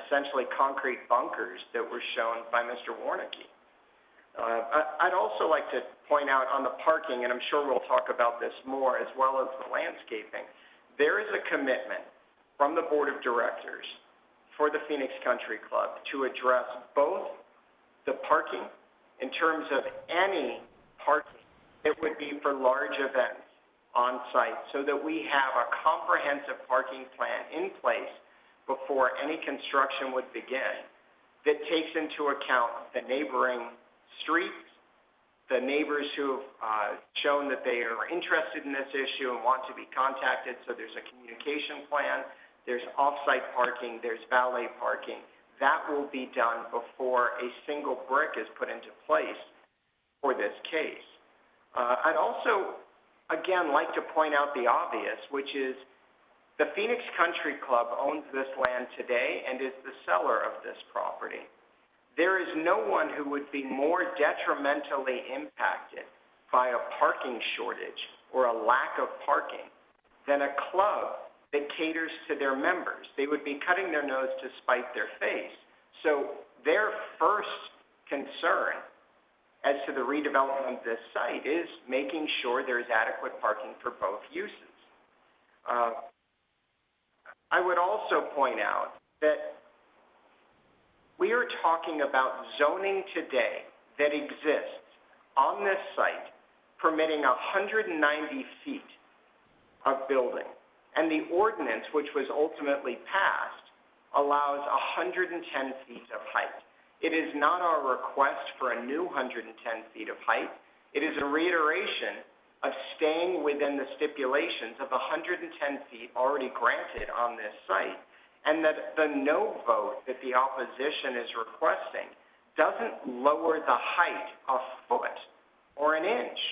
essentially concrete bunkers that were shown by Mr. Warnicki. I'd also like to point out on the parking, and I'm sure we'll talk about this more, as well as the landscaping. There is a commitment from the board of directors for the Phoenix Country Club to address both the parking in terms of any parking that would be for large events on site, so that we have a comprehensive parking plan in place before any construction would begin that takes into account the neighboring streets, neighbors who have shown that they are interested in this issue and want to be contacted, so there's a communication plan, there's off-site parking, there's valet parking. That will be done before a single brick is put into place for this case. I'd also, again, like to point out the obvious, which is the Phoenix Country Club owns this land today and is the seller of this property. There is no one who would be more detrimentally impacted by a parking shortage or a lack of parking than a club that caters to their members. They would be cutting their nose to spite their face. So their first concern as to the redevelopment of this site is making sure there is adequate parking for both uses. I would also point out that we are talking about zoning today that exists on this site permitting 190 feet of building. And the ordinance, which was ultimately passed, allows 110 feet of height. It is not our request for a new 110 feet of height. It is a reiteration of staying within the stipulations of 110 feet already granted on this site, and that the no vote that the opposition is requesting doesn't lower the height a foot or an inch.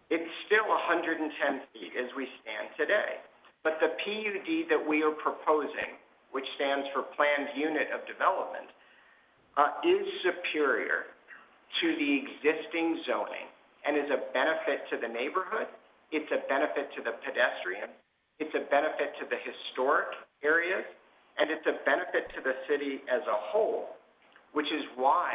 It's still 110 feet as we stand today. But the PUD that we are proposing, which stands for Planned Unit of Development, is superior to the existing zoning and is a benefit to the neighborhood, it's a benefit to the pedestrian, it's a benefit to the historic areas, and it's a benefit to the city as a whole, which is why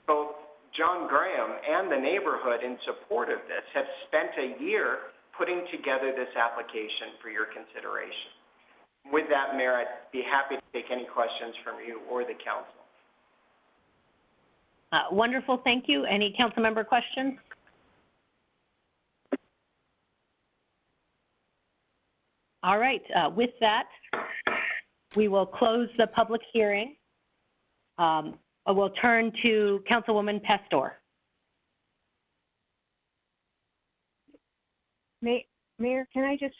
both John Graham and the neighborhood in support of this have spent a year putting together this application for your consideration. With that, Mayor, I'd be happy to take any questions from you or the council. Wonderful, thank you. Any council member questions? All right, with that, we will close the public hearing. We'll turn to Councilwoman Pastor. Mayor, can I just,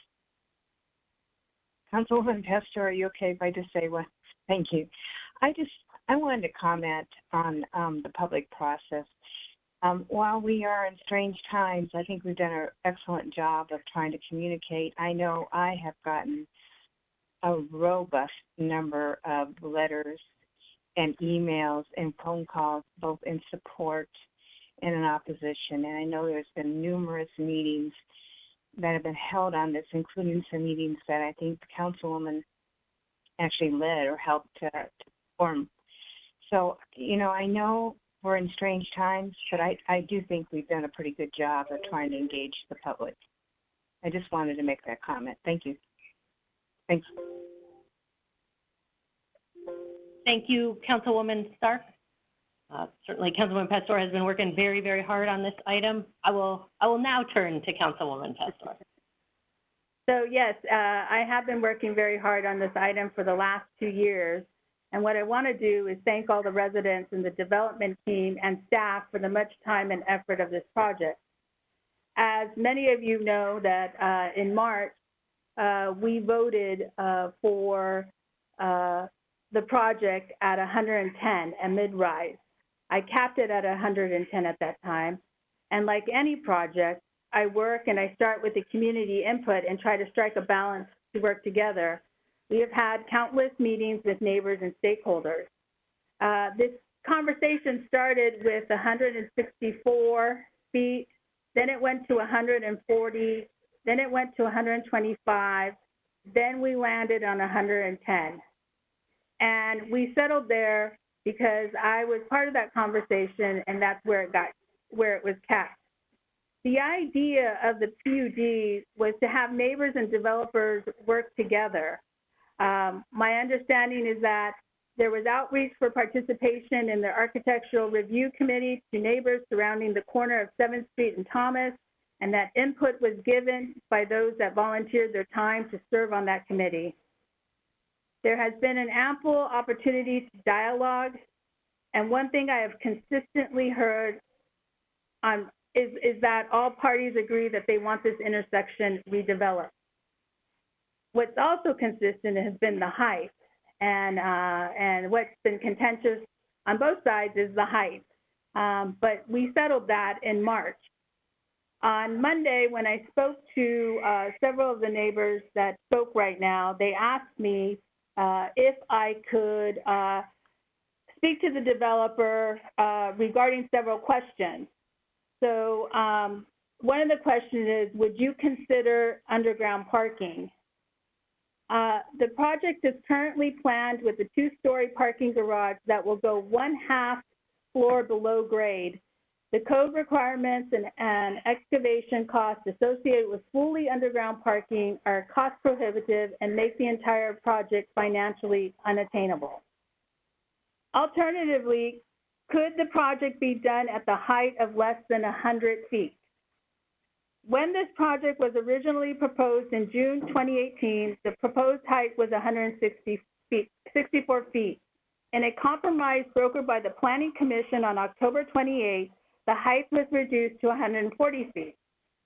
Councilwoman Pastor, are you okay if I just say one? Thank you. I wanted to comment on the public process. While we are in strange times, I think we've done an excellent job of trying to communicate. I know I have gotten a robust number of letters and emails and phone calls, both in support and in opposition. And I know there's been numerous meetings that have been held on this, including some meetings that I think the councilwoman actually led or helped to form. So, I know we're in strange times, but I do think we've done a pretty good job of trying to engage the public. I just wanted to make that comment. Thank you. Thanks. Thank you, Councilwoman Stark. Certainly, Councilwoman Pastor has been working very, very hard on this item. I will now turn to Councilwoman Pastor. So yes, I have been working very hard on this item for the last 2 years. And what I want to do is thank all the residents and the development team and staff for the much time and effort of this project. As many of you know that in March, we voted for the project at 110, a mid-rise. I capped it at 110 at that time. And like any project, I work and I start with the community input and try to strike a balance to work together. We have had countless meetings with neighbors and stakeholders. This conversation started with 164 feet, then it went to 140, then it went to 125, then we landed on 110. And we settled there because I was part of that conversation, and that's where it was capped. The idea of the PUD was to have neighbors and developers work together. My understanding is that there was outreach for participation in the Architectural Review Committee to neighbors surrounding the corner of 7th Street and Thomas, and that input was given by those that volunteered their time to serve on that committee. There has been an ample opportunity to dialogue, and one thing I have consistently heard is that all parties agree that they want this intersection redeveloped. What's also consistent has been the height, and what's been contentious on both sides is the height. But we settled that in March. On Monday, when I spoke to several of the neighbors that spoke right now, they asked me if I could speak to the developer regarding several questions. So one of the questions is, would you consider underground parking? The project is currently planned with a 2-story parking garage that will go 1/2 floor below grade. The code requirements and excavation costs associated with fully underground parking are cost prohibitive and make the entire project financially unattainable. Alternatively, could the project be done at the height of less than 100 feet? When this project was originally proposed in June 2018, the proposed height was 64 feet. In a compromise brokered by the Planning Commission on October 28, the height was reduced to 140 feet.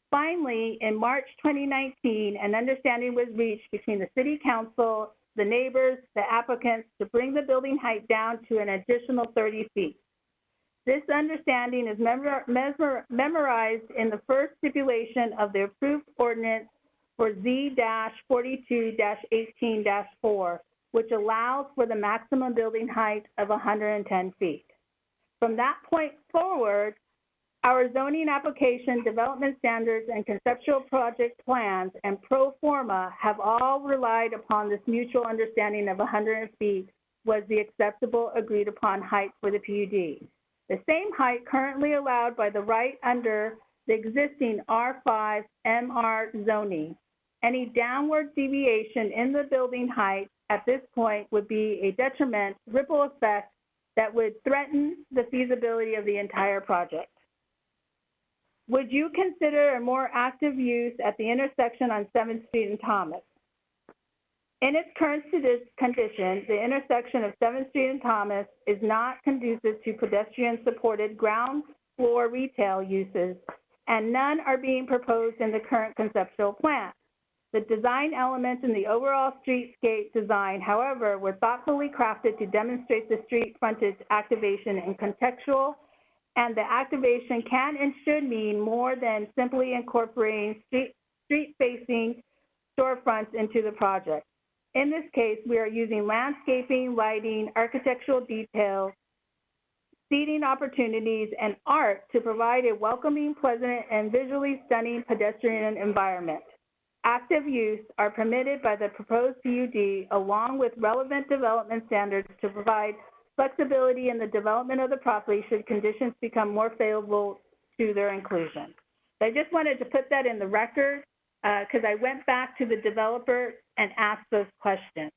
Finally, in March 2019, an understanding was reached between the City Council, the neighbors, the applicants to bring the building height down to an additional 30 feet. This understanding is memorized in the first stipulation of the approved ordinance for Z-42-18-4, which allows for the maximum building height of 110 feet. From that point forward, our zoning application, development standards, and conceptual project plans and pro forma have all relied upon this mutual understanding of 100 feet was the acceptable agreed upon height for the PUD. The same height currently allowed by the right under the existing R5 MR zoning. Any downward deviation in the building height at this point would be a detriment ripple effect that would threaten the feasibility of the entire project. Would you consider a more active use at the intersection on 7th Street and Thomas? In its current condition, the intersection of 7th Street and Thomas is not conducive to pedestrian-supported ground floor retail uses, and none are being proposed in the current conceptual plan. The design elements in the overall streetscape design, however, were thoughtfully crafted to demonstrate the street frontage activation and contextual, and the activation can and should mean more than simply incorporating street-facing storefronts into the project. In this case, we are using landscaping, lighting, architectural details, seating opportunities, and art to provide a welcoming, pleasant, and visually stunning pedestrian environment. Active use are permitted by the proposed PUD along with relevant development standards to provide flexibility in the development of the property should conditions become more favorable to their inclusion. So I just wanted to put that in the record because I went back to the developer and asked those questions.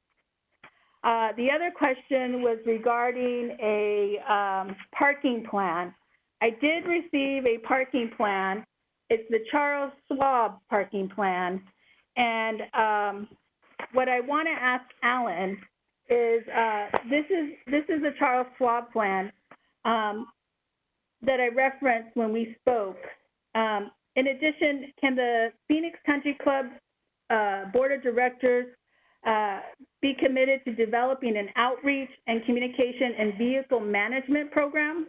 The other question was regarding a parking plan. I did receive a parking plan. It's the Charles Schwab parking plan. And what I want to ask Alan is this is the Charles Schwab plan that I referenced when we spoke. In addition, can the Phoenix Country Club Board of Directors be committed to developing an outreach and communication and vehicle management program?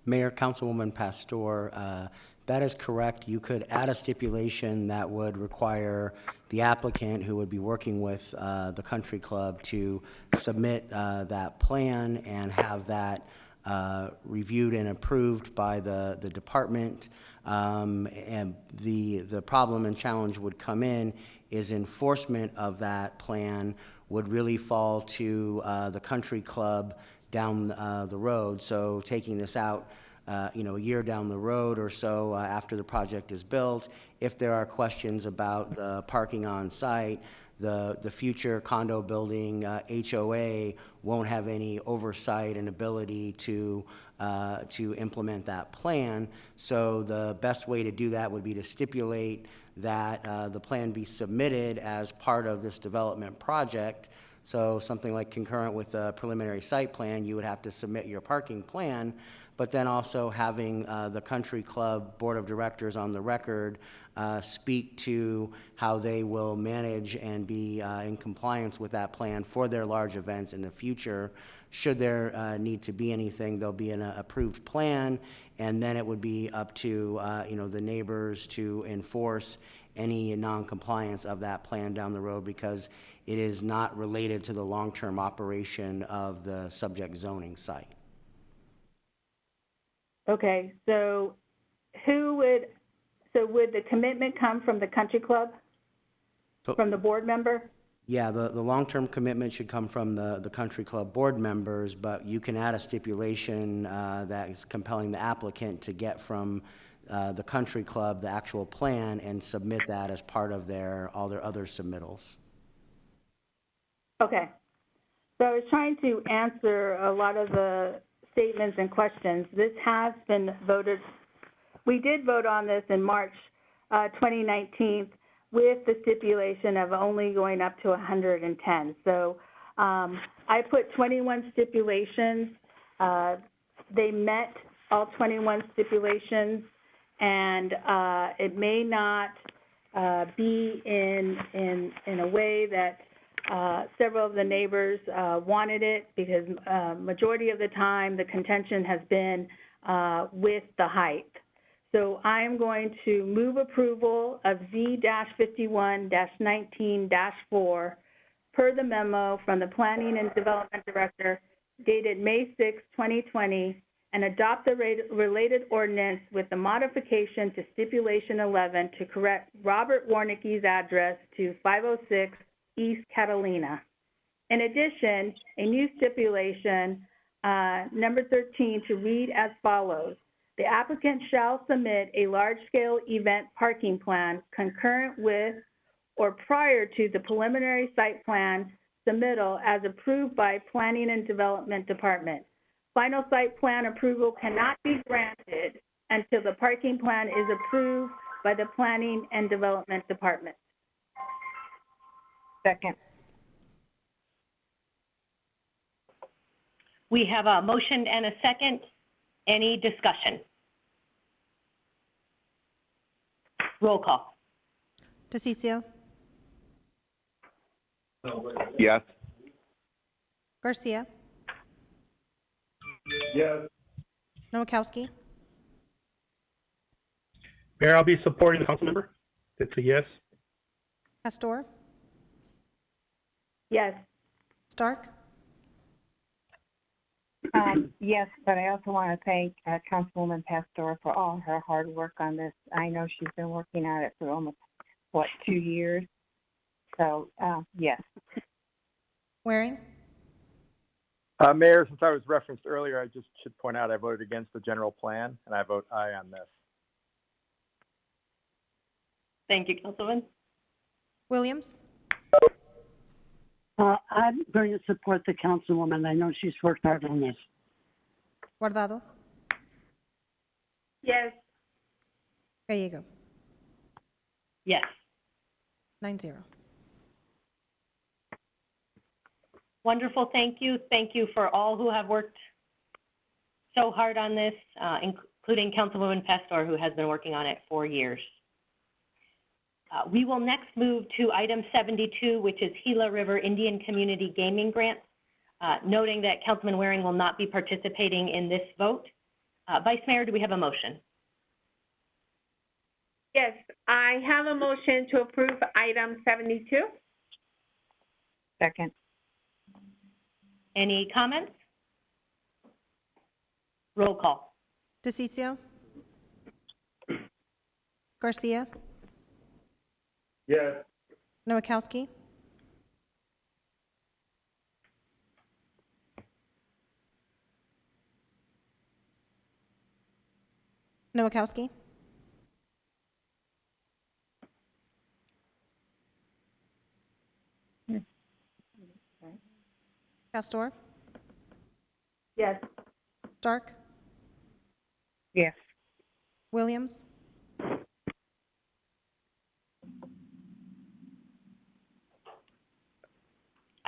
Mayor, Councilwoman Pastor, that is correct. You could add a stipulation that would require the applicant who would be working with the country club to submit that plan and have that reviewed and approved by the department. And the problem and challenge would come in is enforcement of that plan would really fall to the country club down the road. So taking this out, a year down the road or so after the project is built, if there are questions about the parking on site, the future condo building HOA won't have any oversight and ability to implement that plan. So the best way to do that would be to stipulate that the plan be submitted as part of this development project, So something like concurrent with a preliminary site plan, you would have to submit your parking plan, but then also having the country club board of directors on the record speak to how they will manage and be in compliance with that plan for their large events in the future. Should there need to be anything, there'll be an approved plan, and then it would be up to the neighbors to enforce any non-compliance of that plan down the road, because it is not related to the long-term operation of the subject zoning site. Okay, so would the commitment come from the country club? From the board member? Yeah, the long-term commitment should come from the country club board members, but you can add a stipulation that is compelling the applicant to get from the country club the actual plan and submit that as part of all their other submittals. Okay. So I was trying to answer a lot of the statements and questions. This has been voted. We did vote on this in March 2019 with the stipulation of only going up to 110. So I put 21 stipulations. They met all 21 stipulations, and it may not be in a way that several of the neighbors wanted it, because majority of the time the contention has been with the height. So I'm going to move approval of Z-51-19-4 per the memo from the Planning and Development Director dated May 6, 2020, and adopt the related ordinance with the modification to stipulation 11 to correct Robert Warnicki's address to 506 East Catalina. In addition, a new stipulation, number 13, to read as follows. The applicant shall submit a large-scale event parking plan concurrent with or prior to the preliminary site plan submittal as approved by Planning and Development Department. Final site plan approval cannot be granted until the parking plan is approved by the Planning and Development Department. Second. We have a motion and a second. Any discussion? Roll call. DeCiccio. Yes. Garcia. Yes. Nowakowski. Mayor, I'll be supporting the council member. That's a yes. Pastor. Yes. Stark. Yes, but I also want to thank Councilwoman Pastor for all her hard work on this. I know she's been working on it for almost, 2 years? So, yes. Waring. Mayor, since I was referenced earlier, I just should point out I voted against the general plan, and I vote aye on this. Thank you, Councilman. Williams. I'm going to support the councilwoman. I know she's worked hard on this. Guardado. Yes. Gallego. Yes. 9-0. Wonderful, thank you. Thank you for all who have worked so hard on this, including Councilwoman Pastor, who has been working on it for years. We will next move to item 72, which is Gila River Indian Community Gaming Grant, noting that Councilman Waring will not be participating in this vote. Vice Mayor, do we have a motion? Yes, I have a motion to approve item 72. Second. Any comments? Roll call. DeCiccio. Garcia. Yes. Nowakowski. Nowakowski. Pastor. Yes. Stark. Yes. Williams.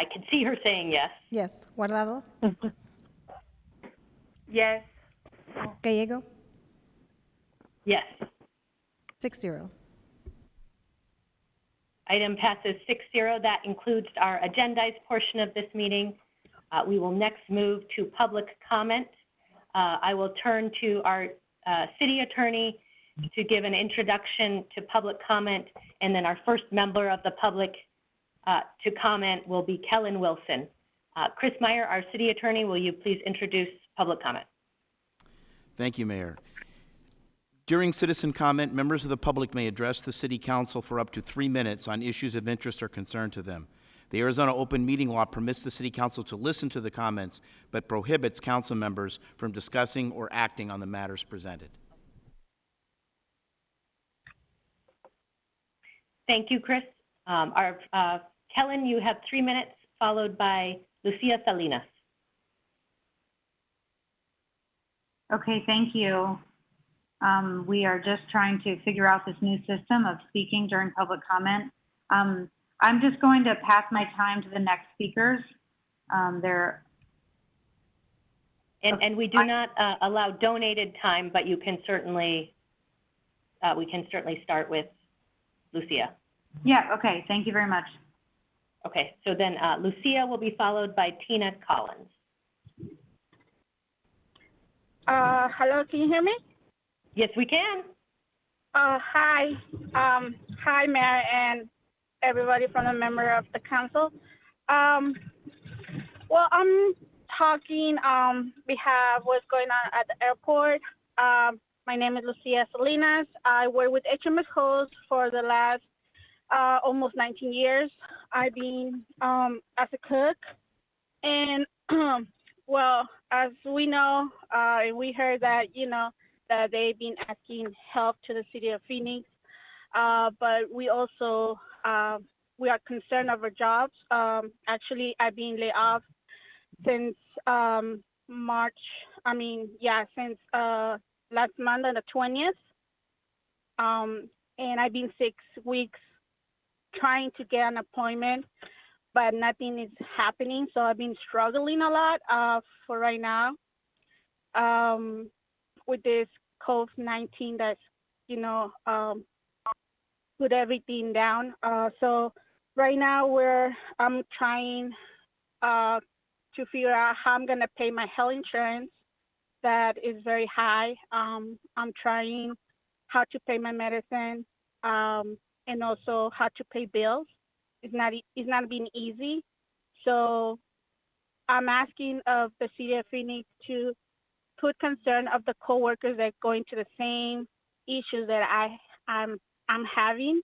I can see her saying yes. Yes. Guardado. Yes. Gallego. Yes. 6-0. Item passes 6-0. That includes our agendized portion of this meeting. We will next move to public comment. I will turn to our city attorney to give an introduction to public comment, and then our first member of the public to comment will be Kellen Wilson. Chris Meyer, our city attorney, will you please introduce public comment? Thank you, Mayor. During citizen comment, members of the public may address the City Council for up to 3 minutes on issues of interest or concern to them. The Arizona Open Meeting Law permits the City Council to listen to the comments, but prohibits council members from discussing or acting on the matters presented. Thank you, Chris. Kellen, you have 3 minutes, followed by Lucia Salinas. Okay, thank you. We are just trying to figure out this new system of speaking during public comment. I'm just going to pass my time to the next speakers. And we do not allow donated time, but you can certainly, we can certainly start with Lucia. Yeah, okay, thank you very much. Okay, so then Lucia will be followed by Tina Collins. Hello, can you hear me? Yes, we can. Hi. Hi, Mayor and everybody from the member of the council. Well, I'm talking behalf what's going on at the airport. My name is Lucia Salinas. I work with HMS Host for the last almost 19 years. I've been as a cook, and well, as we know, we heard that that they've been asking help to the city of Phoenix, but we also we are concerned of our jobs. Actually, I've been laid off since March. Since last month on the 20th, and I've been 6 weeks trying to get an appointment, but nothing is happening. So I've been struggling a lot for right now with this COVID-19 that's, put everything down. So right now I'm trying to figure out how I'm going to pay my health insurance that is very high. I'm trying how to pay my medicine and also how to pay bills. It's not been easy. So I'm asking of the city of Phoenix to put concern of the coworkers that are going to the same issues that I'm having,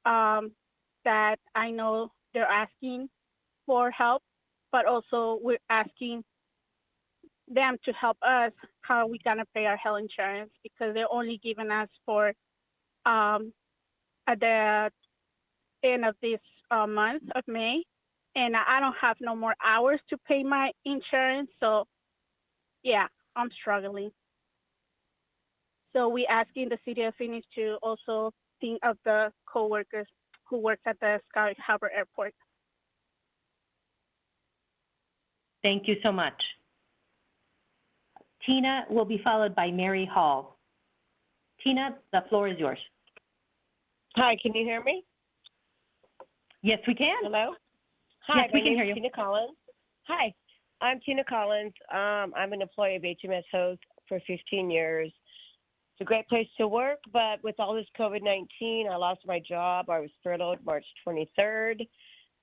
that I know they're asking for help, but also we're asking them to help us how we gonna pay our health insurance, because they're only giving us for at the end of this month of May, and I don't have no more hours to pay my insurance. So yeah, I'm struggling. So we asking the city of Phoenix to also think of the coworkers who work at the Sky Harbor Airport. Thank you so much. Tina will be followed by Mary Hall. Tina, the floor is yours. Hi, can you hear me? Yes, we can. Hello? Hi, yes, we can hear you. Tina Collins. Hi, I'm Tina Collins. I'm an employee of HMS Host for 15 years. It's a great place to work, but with all this COVID-19, I lost my job. I was furloughed March 23rd.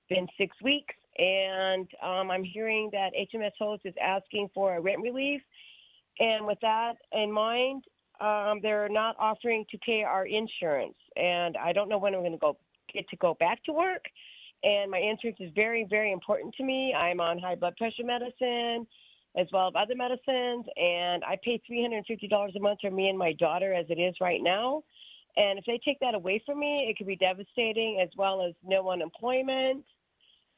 Been 6 weeks, and I'm hearing that HMS Host is asking for a rent relief. And with that in mind, they're not offering to pay our insurance. And I don't know when I'm going to get to go back to work. And my insurance is very, very important to me. I'm on high blood pressure medicine as well as other medicines. And I pay $350 a month for me and my daughter as it is right now. And if they take that away from me, it could be devastating, as well as no unemployment.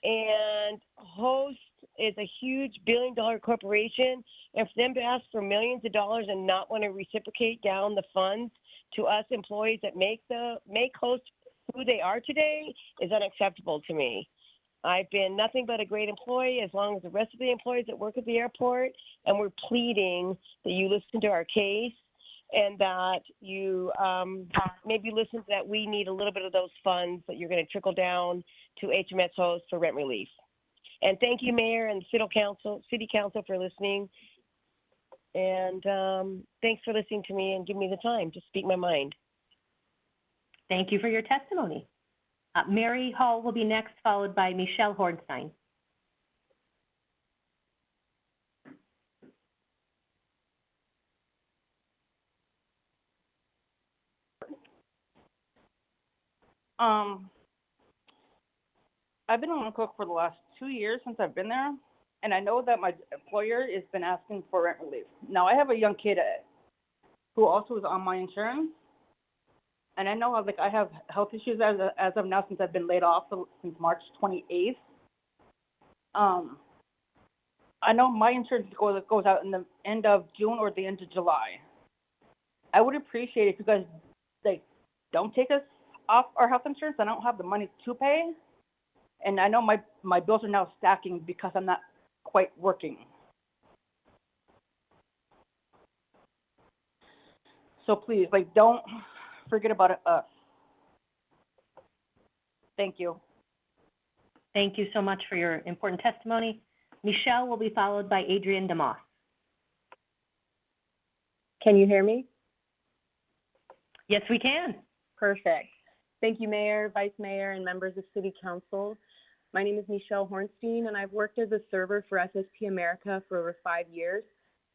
And Host is a huge billion-dollar corporation, and for them to ask for millions of dollars and not want to reciprocate down the funds to us employees that make Host who they are today is unacceptable to me. I've been nothing but a great employee as long as the rest of the employees that work at the airport, and we're pleading that you listen to our case and that you maybe listen to that we need a little bit of those funds that you're going to trickle down to HMS hosts for rent relief. And thank you, Mayor and City Council for listening. And thanks for listening to me and giving me the time to speak my mind. Thank you for your testimony. Mary Hall will be next, followed by Michelle Hornstein. I've been on cook for the last 2 years since I've been there, and I know that my employer has been asking for rent relief. Now, I have a young kid who also is on my insurance, and I know I have health issues as of now since I've been laid off since March 28th. I know my insurance goes out in the end of June or the end of July. I would appreciate it if you guys don't take us off our health insurance. I don't have the money to pay, and I know my bills are now stacking because I'm not quite working. So please, don't forget about us. Thank you. Thank you so much for your important testimony. Michelle will be followed by Adrian DeMoss. Can you hear me? Yes, we can. Perfect. Thank you, Mayor, Vice Mayor, and members of City Council. My name is Michelle Hornstein, and I've worked as a server for SSP America for over 5 years.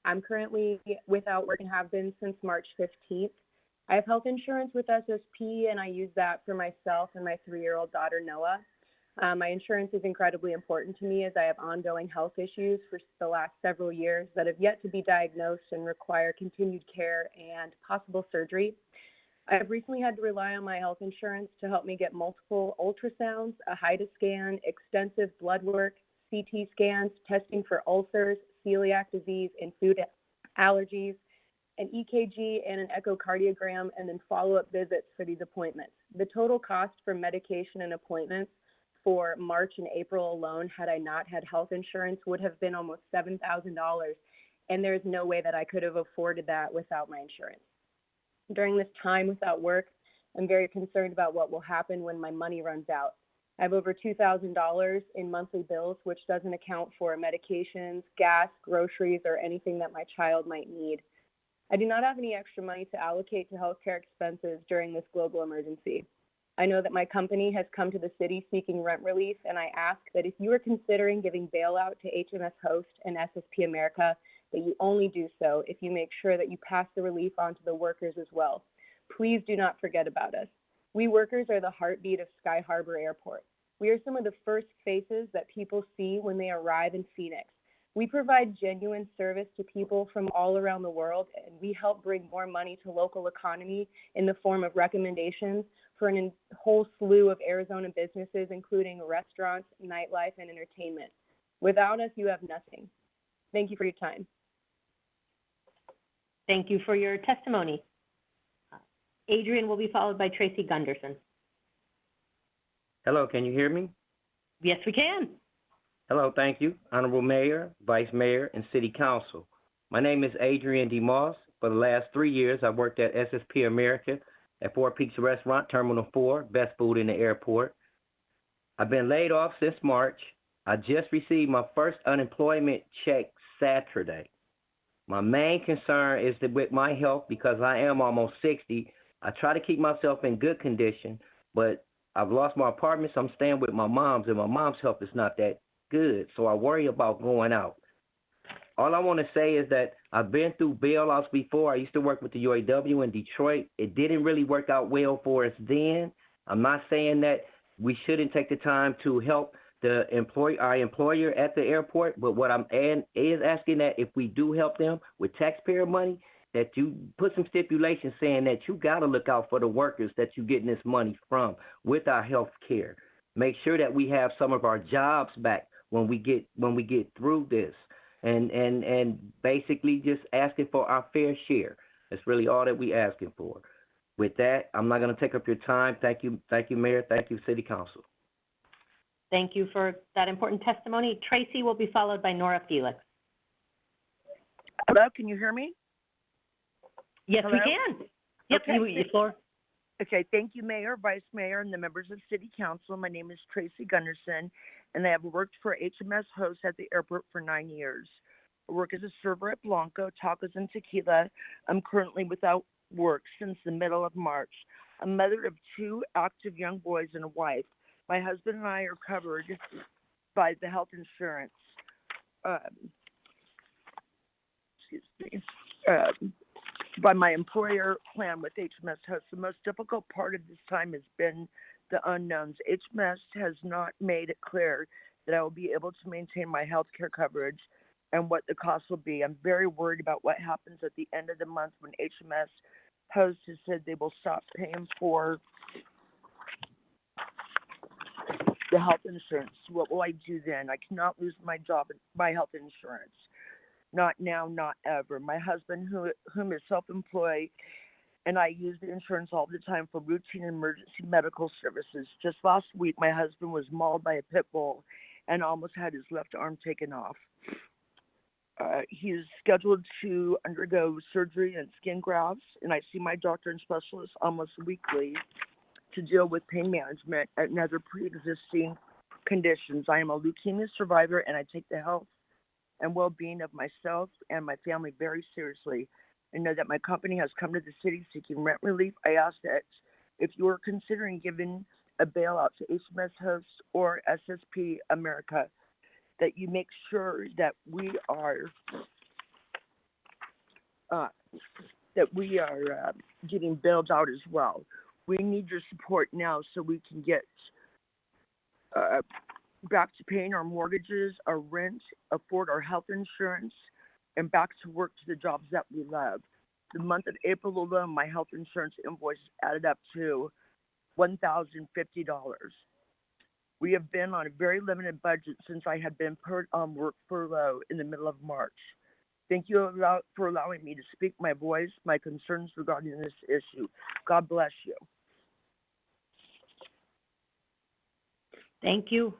I'm currently without work and have been since March 15th. I have health insurance with SSP, and I use that for myself and my 3-year-old daughter, Noah. My insurance is incredibly important to me as I have ongoing health issues for the last several years that have yet to be diagnosed and require continued care and possible surgery. I have recently had to rely on my health insurance to help me get multiple ultrasounds, a HIDA scan, extensive blood work, CT scans, testing for ulcers, celiac disease, and food allergies, an EKG and an echocardiogram, and then follow-up visits for these appointments. The total cost for medication and appointments for March and April alone, had I not had health insurance, would have been almost $7,000, and there's no way that I could have afforded that without my insurance. During this time without work, I'm very concerned about what will happen when my money runs out. I have over $2,000 in monthly bills, which doesn't account for medications, gas, groceries, or anything that my child might need. I do not have any extra money to allocate to healthcare expenses during this global emergency. I know that my company has come to the city seeking rent relief, and I ask that if you are considering giving bailout to HMS Host and SSP America, that you only do so if you make sure that you pass the relief on to the workers as well. Please do not forget about us. We workers are the heartbeat of Sky Harbor Airport. We are some of the first faces that people see when they arrive in Phoenix. We provide genuine service to people from all around the world, and we help bring more money to local economy in the form of recommendations for a whole slew of Arizona businesses, including restaurants, nightlife, and entertainment. Without us, you have nothing. Thank you for your time. Thank you for your testimony. Adrian will be followed by Tracy Gunderson. Hello, can you hear me? Yes, we can. Hello, thank you. Honorable Mayor, Vice Mayor, and City Council. My name is Adrian DeMoss. For the last 3 years, I've worked at SSP America at Four Peaks Restaurant, Terminal 4, best food in the airport. I've been laid off since March. I just received my first unemployment check Saturday. My main concern is that with my health, because I am almost 60, I try to keep myself in good condition, but I've lost my apartment, so I'm staying with my mom's, and my mom's health is not that good, so I worry about going out. All I want to say is that I've been through bailouts before. I used to work with the UAW in Detroit. It didn't really work out well for us then. I'm not saying that we shouldn't take the time to help our employer at the airport, but what I'm asking that if we do help them with taxpayer money, that you put some stipulations saying that you got to look out for the workers that you're getting this money from with our health care. Make sure that we have some of our jobs back when we get through this, and basically just asking for our fair share. That's really all that we asking for. With that, I'm not going to take up your time. Thank you, Mayor. Thank you, City Council. Thank you for that important testimony. Tracy will be followed by Nora Felix. Hello, can you hear me? Yes, Hello? we can. Yep, Okay. your floor. Okay, thank you, Mayor, Vice Mayor, and the members of City Council. My name is Tracy Gunderson, and I have worked for HMS Host at the airport for 9 years. I work as a server at Blanco, Tacos and Tequila. I'm currently without work since the middle of March. I'm a mother of 2 active young boys and a wife. My husband and I are covered by the health insurance. By my employer plan with HMS Host. The most difficult part of this time has been the unknowns. HMS has not made it clear that I will be able to maintain my health care coverage and what the cost will be. I'm very worried about what happens at the end of the month when HMS Host has said they will stop paying for the health insurance. What will I do then? I cannot lose my job and my health insurance. Not now, not ever. My husband, whom is self-employed, and I use the insurance all the time for routine emergency medical services. Just last week, my husband was mauled by a pit bull and almost had his left arm taken off. He's scheduled to undergo surgery and skin grafts, and I see my doctor and specialist almost weekly to deal with pain management and other pre-existing conditions. I am a leukemia survivor, and I take the health and well-being of myself and my family very seriously. I know that my company has come to the city seeking rent relief. I ask that if you are considering giving a bailout to HMS Host or SSP America, that you make sure that we are getting bailed out as well. We need your support now so we can get back to paying our mortgages, our rent, afford our health insurance, and back to work to the jobs that we love. The month of April alone, my health insurance invoice added up to $1,050. We have been on a very limited budget since I had been put on work furlough in the middle of March. Thank you for allowing me to speak my voice, my concerns regarding this issue. God bless you. Thank you.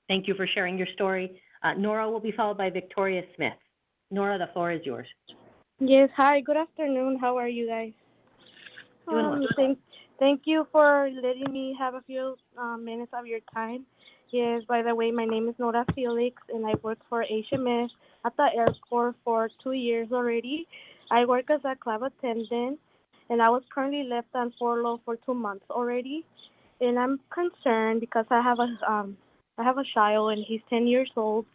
Thank you for sharing your story. Nora will be followed by Victoria Smith. Nora, the floor is yours. Yes, hi, good afternoon. How are you guys? Doing well. Thank you for letting me have a few minutes of your time. Yes, by the way, my name is Nora Felix, and I work for HMS at the airport for 2 years already. I work as a club attendant, and I was currently left on furlough for 2 months already. And I'm concerned because I have a child, and he's 10 years old.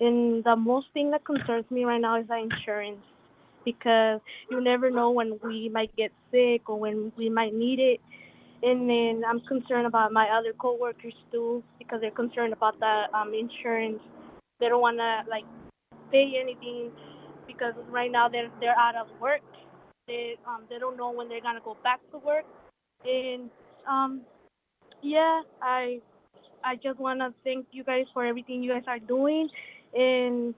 And the most thing that concerns me right now is the insurance, because you never know when we might get sick or when we might need it. And then I'm concerned about my other coworkers too, because they're concerned about the insurance. They don't want to pay anything because right now they're out of work. They don't know when they're gonna go back to work. And yeah, I just want to thank you guys for everything you guys are doing. And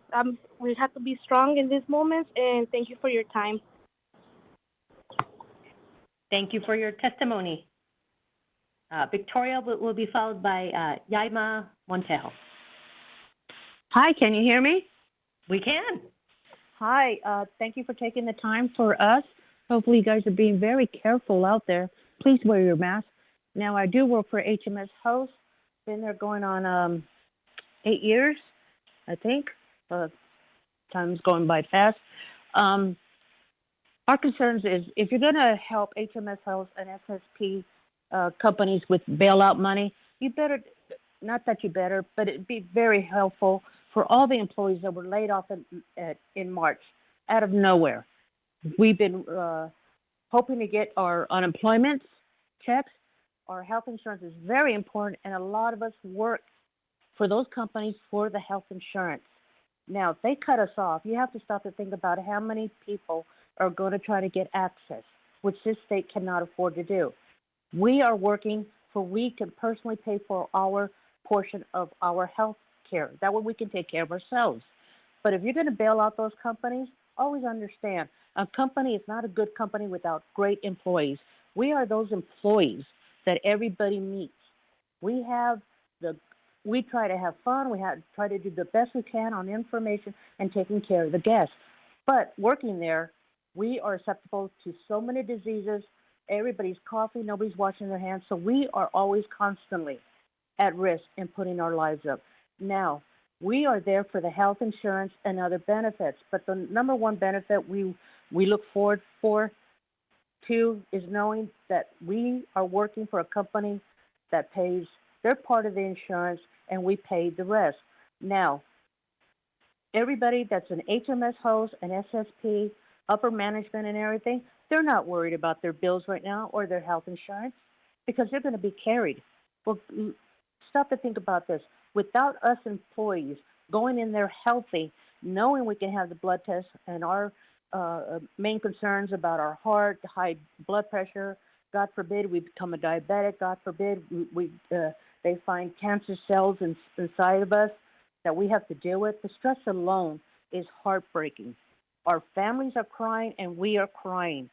we have to be strong in these moments, and thank you for your time. Thank you for your testimony. Victoria will be followed by Yaima Montejo. Hi, can you hear me? We can. Hi, thank you for taking the time for us. Hopefully you guys are being very careful out there. Please wear your mask. Now, I do work for HMS Host. Been there going on 8 years, I think. Time's going by fast. Our concerns is if you're going to help HMS Host and SSP companies with bailout money, you better, not that you better, but it'd be very helpful for all the employees that were laid off in March out of nowhere. We've been hoping to get our unemployment checks. Our health insurance is very important, and a lot of us work for those companies for the health insurance. Now, if they cut us off, you have to stop to think about how many people are going to try to get access, which this state cannot afford to do. We are working for we can personally pay for our portion of our health care. That way we can take care of ourselves. But if you're going to bail out those companies, always understand, a company is not a good company without great employees. We are those employees that everybody meets. We have we try to have fun. We try to do the best we can on information and taking care of the guests. But working there, we are susceptible to so many diseases. Everybody's coughing. Nobody's washing their hands. So we are always constantly at risk in putting our lives up. Now, we are there for the health insurance and other benefits. But the number one benefit we look forward to is knowing that we are working for a company that pays their part of the insurance and we pay the rest. Now, everybody that's an HMS host, an SSP, upper management and everything, they're not worried about their bills right now or their health insurance because they're going to be carried. Well, stop to think about this. Without us employees going in there healthy, knowing we can have the blood test and our main concerns about our heart, high blood pressure, God forbid we become a diabetic, God forbid they find cancer cells inside of us that we have to deal with. The stress alone is heartbreaking. Our families are crying and we are crying.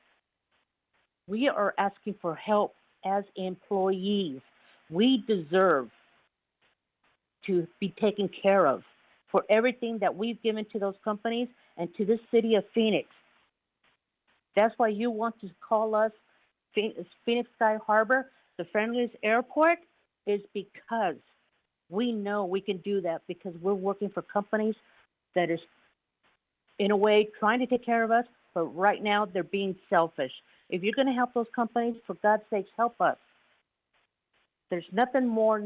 We are asking for help as employees. We deserve to be taken care of for everything that we've given to those companies and to this city of Phoenix. That's why you want to call us Phoenix Sky Harbor the friendliest airport, is because we know we can do that because we're working for companies that is, in a way, trying to take care of us, but right now they're being selfish. If you're going to help those companies, for God's sakes, help us. There's nothing more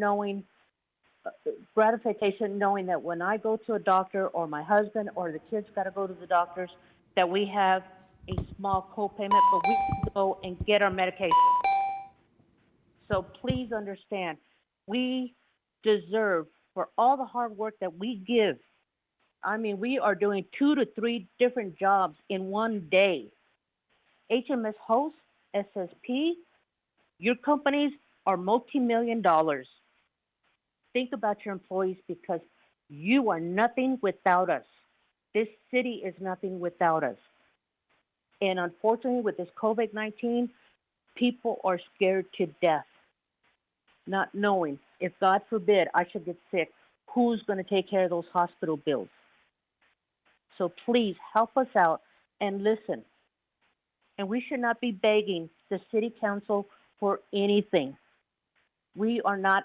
gratification knowing that when I go to a doctor or my husband or the kids got to go to the doctors, that we have a small co-payment, but we can go and get our medication. So please understand, we deserve for all the hard work that we give. I mean, we are doing 2 to 3 different jobs in one day. HMS hosts, SSP, your companies are multi-million dollars. Think about your employees because you are nothing without us. This city is nothing without us. And unfortunately, with this COVID-19, people are scared to death, not knowing if, God forbid, I should get sick, who's going to take care of those hospital bills? So please help us out and listen. And we should not be begging the city council for anything. We are not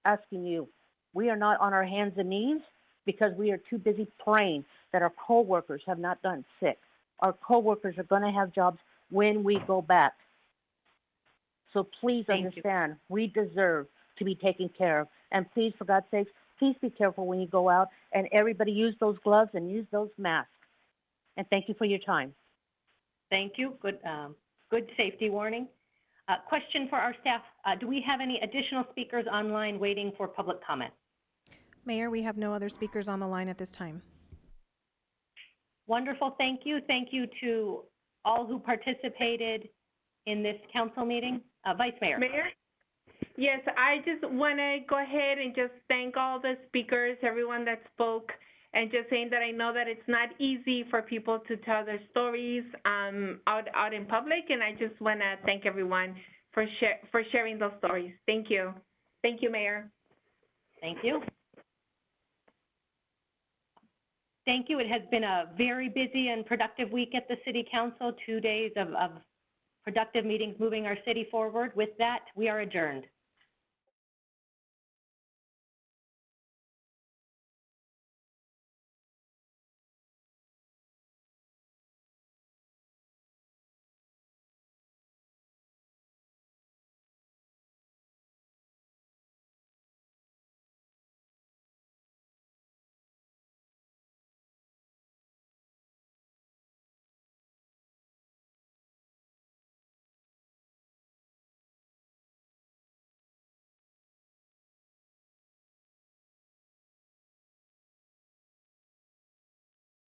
asking you. We are not on our hands and knees because we are too busy praying that our co-workers have not gotten sick. Our co-workers are going to have jobs when we go back. So please understand, we deserve to be taken care of. And please, for God's sakes, please be careful when you go out, and everybody use those gloves and use those masks. And thank you for your time. Thank you. Good safety warning. Question for our staff. Do we have any additional speakers online waiting for public comment? Mayor, we have no other speakers on the line at this time. Wonderful. Thank you. Thank you to all who participated in this council meeting. Vice Mayor. Mayor? Yes, I just want to go ahead and just thank all the speakers, everyone that spoke, and just saying that I know that it's not easy for people to tell their stories out in public, and I just want to thank everyone for sharing those stories. Thank you. Thank you, Mayor. Thank you. Thank you. It has been a very busy and productive week at the City Council, 2 days of productive meetings moving our city forward. With that, we are adjourned.